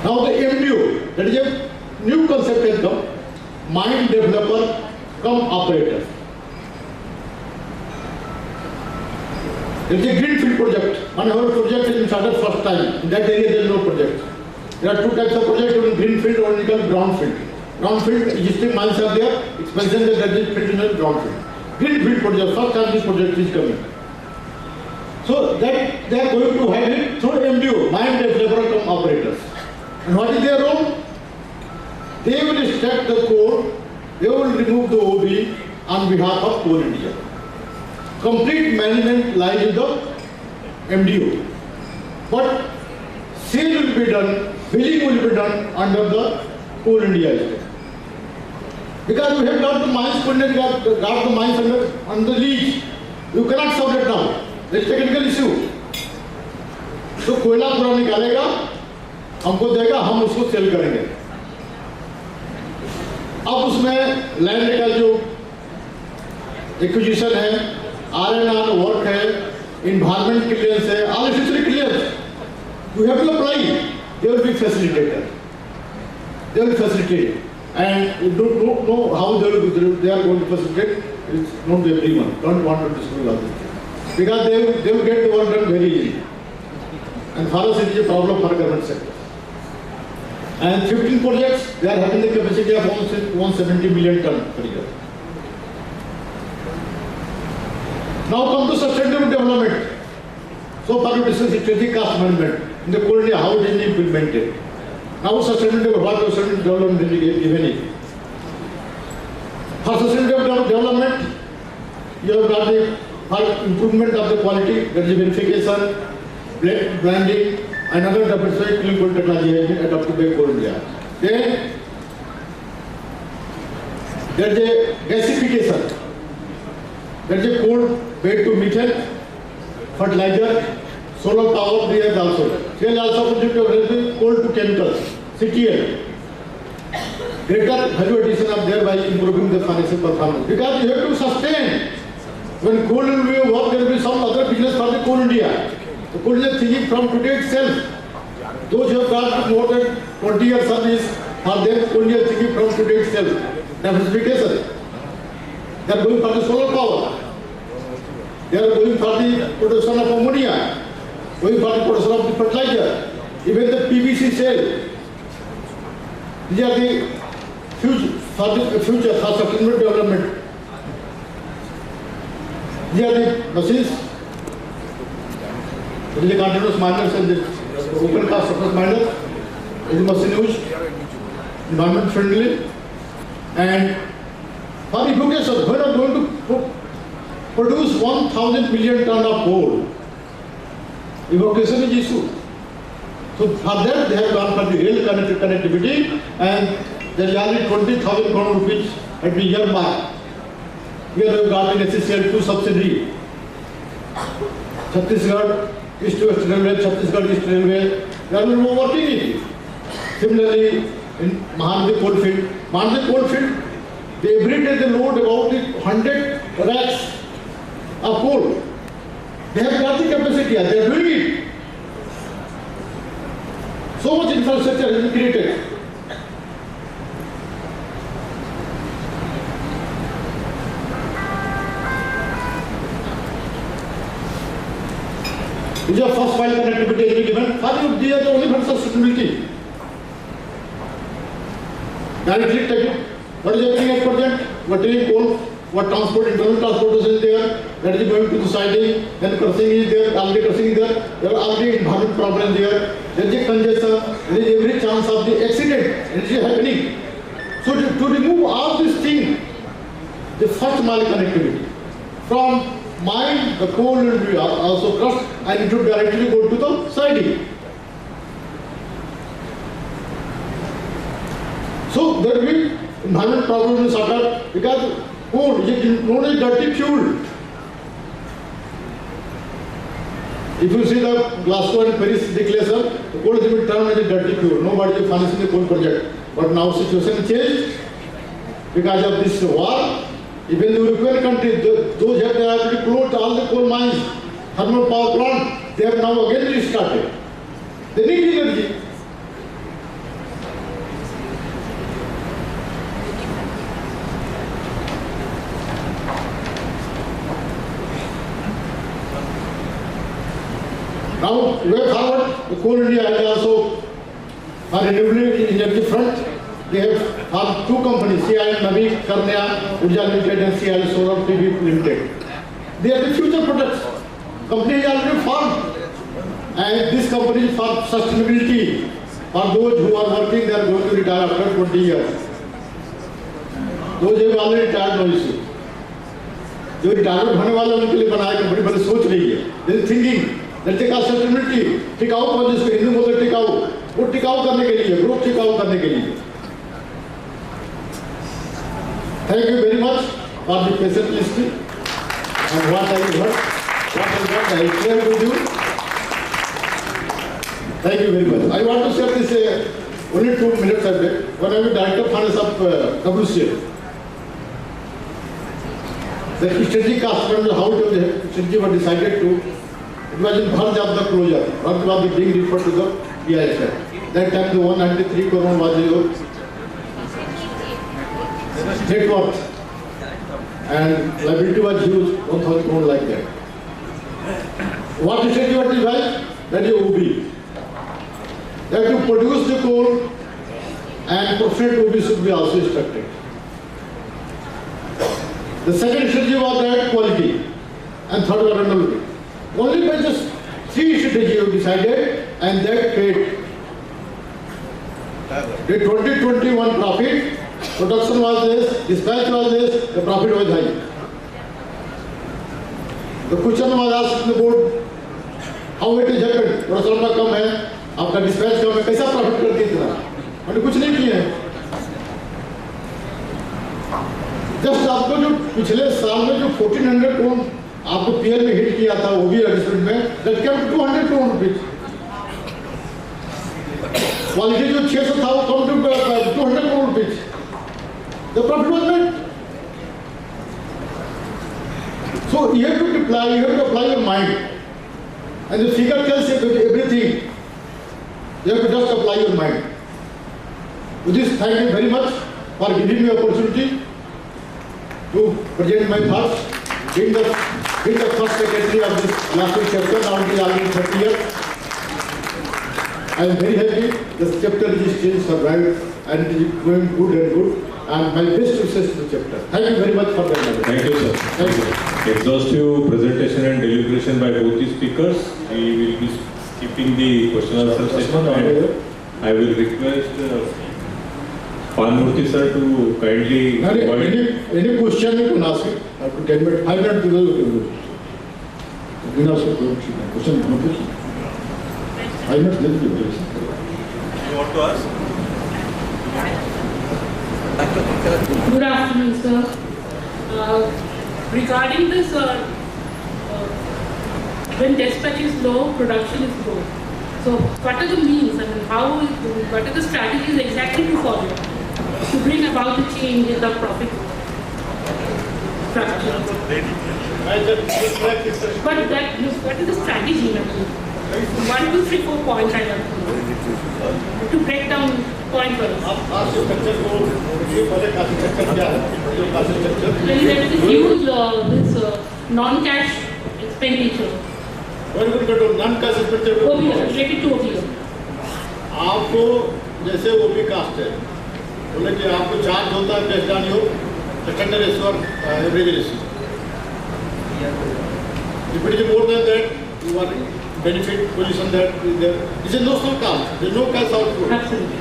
Now the MDO, that is a new concept has come, mine developer cum operator. There is a greenfield project. Whenever a project is started first time, in that area there is no project. There are two types of projects, one greenfield or brownfield. Brownfield, existing mines are there, expansion that is built in a brownfield. Greenfield project, first time this project is coming. So that they are going to have it through MDO, mine developer cum operators. And what is their role? They will extract the coal, they will remove the OB on behalf of Coal India. Complete management lies in the MDO. But sale will be done, billing will be done under the Coal India estate. Because we have got the mines, got the mines under lease. You cannot sell it now. There is technical issue. So कोयला पूरा निकालेगा, हमको देगा, हम उसको cell करेंगे. अब उसमें लैंड का जो एक्विजिशन है, R&R वर्क है, environment clearance है, all necessary clearance. You have to apply. They will be facilitated. They will facilitate. And you don't know how they are going to facilitate. It's not everyone. Don't want to disclose all this. Because they will get the work done very easily. And for us it is a problem for government sector. And 15 projects, they are having the capacity of 170 million ton per year. Now come to sustainable development. So far we discussed strategic cost management in the Coal India, how it is implemented. Now sustainable, what sustainable development is given it. For sustainable development, you have got the improvement of the quality, there is verification, blending, and other diversified clean coal technology has been adopted by Coal India. Then there is a gasification. There is a coal made to methane, fertilizer, solar power, there is also. There is also project coal to chemicals, CTL. Greater value addition of thereby improving the financial performance. Because you have to sustain. When coal will be work, there will be some other business for the Coal India. The Coal India thinking from today itself. Those who have got more than 20 years service, for them Coal India thinking from today itself. Diversification. They are going for the solar power. They are going for the production of ammonia, going for the production of the fertilizer, even the PVC cell. These are the future for sustainable development. These are the machines. There is a continuous miners and the open cast surface miners. Is machine used, environment friendly, and for evocation, when are going to produce 1,000 million ton of coal. Evocation is issue. So for that they have gone for the rail connectivity, and there is only 20,000 crore rupees at the year mark Here we have got in SCCL 2 subsidiary. Chhattisgarh East West Railway, Chhattisgarh East Railway, they are working it. Similarly, in Mahankaliwar coalfield, Mahankaliwar coalfield, they every day they load about 100 racks of coal. They have got the capacity, they are doing it. So much infrastructure has been created. These are first mile connectivity has been given. Finally, these are the only ones of sustainability. Directly take it. What is happening at present? What is coal? What transport, internal transportation is there? That is going to the siding. Then crossing is there. Already crossing is there. There are already environment problem there. There is a congestion. There is every chance of the accident. It is happening. So to remove all these things, the first mile connectivity from mine, the coal will be also crushed and it will directly go to the siding. So there will be environment problem in Sagar because coal is known as dirty fuel. If you see the Bilaspur and Paris declaration, the coal has been termed as a dirty fuel. Nobody is financing the coal project. But now situation changed because of this war. Even the European countries, those have already closed all the coal mines, thermal power plant, they have now again restarted. They need energy. Now, way forward, the Coal India has also, on renewable energy front, they have 2 companies, CI Navi Karnia Urja Limited and CI Solar PV Limited. They are the future products. Company is already formed. And this company is for sustainability. For those who are working, they are going to retire after 20 years. Those who have already retired, no issue. जो retirement होने वाले उनके लिए बनाया company बड़ी सोच रही है. They are thinking that they are sustainability. टिकाऊ पर जिसको हिंदी बोलते टिकाऊ, वो टिकाऊ करने के लिए, ग्रोथ टिकाऊ करने के लिए. Thank you very much for the patient listening and what I heard, I share with you. Thank you very much. I want to share this only 2 minutes a bit. When I was director of finance of WCL, the strategic aspect how the strategy was decided to, it was in verge of the closure, verge was being referred to the PISF. That time the 193 crore was the net worth and liability was huge, 1,000 crore like that. What strategy was devised? That is OB. They have to produce the coal and profit OB should be also structured. The second strategy was that quality and third was renewability. Only by just 3 strategies we decided and that paid. The 2021 profit, production was this, dispatch was this, the profit was high. The question was asked in the board, how it is happened? Production का कम है, आपका dispatch कम है, कैसा profit कर दिया इतना? मैंने कुछ नहीं किया है. Just आपको जो पिछले साल में जो 1400 करोड़ आपको पीएल में हिट किया था, वो भी एडजस्टमेंट में, that came to 200 crore rupees. Quality जो 600 था, वो कम to 200 crore rupees. The profit was made. So you have to apply your mind. And the figure tells you everything. You have to just apply your mind. With this, thank you very much for giving me opportunity to present my thoughts. Being the first secretary of this Bilaspur chapter, now it is already 30 years. I am very happy this chapter is still survived and it is going good and good. And my best wishes to the chapter. Thank you very much for that. Thank you, sir. Thank you. Exhaustive presentation and deliberation by both the speakers. We will be skipping the question and answer session. And I will request Murthy sir to kindly any question you can ask it. I have to 10 minutes, 5 minutes to go. You can ask a question. 5 minutes, let me do this. You want to ask? Good afternoon, sir. Regarding this, when dispatch is low, production is low. So what are the means and what are the strategies exactly to follow to bring about the change in the profit structure? But what is the strategy? 1, 2, 3, 4 points I have to break down point wise. There is a huge non-cash expenditure. non-cash expenditure related to OBR. आपको जैसे OP cast है बोले कि आपको charge होता है cash Dani हो standard ratio average ratio if it is more than that you are benefit position that there is a notional cost there is no cash outflow Absolutely.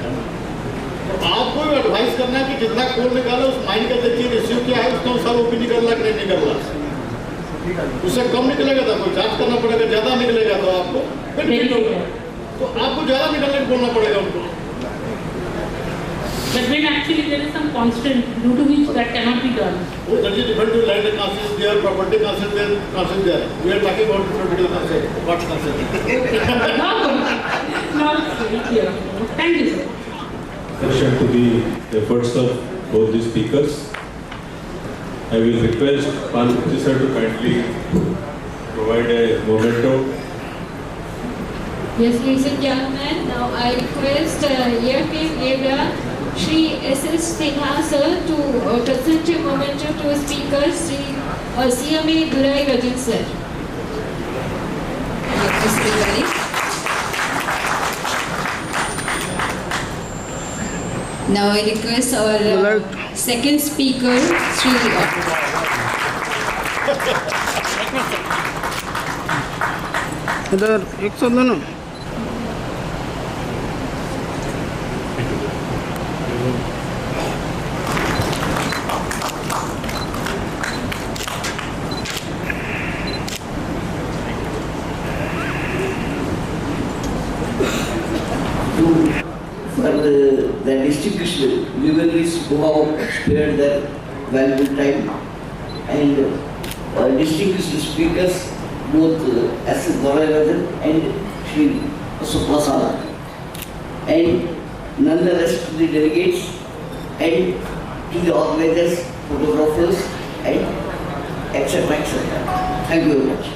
तो आपको एडवाइस करना है कि जितना कोल निकाला उस माइंड का देखिए रेशियो क्या है उसके अनुसार ओपी निकल रहा नहीं निकल रहा उससे कम निकलेगा तो आपको चार्ज करना पड़ेगा ज्यादा निकलेगा तो आपको बेनिफिट होगा तो आपको ज्यादा निकलने को बोलना पड़ेगा उनको But when actually there is some constant due to which that cannot be done. Oh, that is different to land concept there, property concept there, We are talking about property concept. What concept? Okay. Now it's very clear. Thank you, sir. Attention to the efforts of both the speakers. I will request Mahankaliwar sir to kindly provide a memento. Yes, ladies and gentlemen, now I request Airfield area Shri S.S. Sinha sir to present a memento to speaker Sri CMA Durai Rajan sir. Now I request our second speaker Sri इधर 102 ना For the distinguished luminaries who have spared their valuable time and distinguished speakers both S. Durai Rajan and Sri Shukla and none the rest of the delegates and to the organizers, photographers and etc. Thank you very much.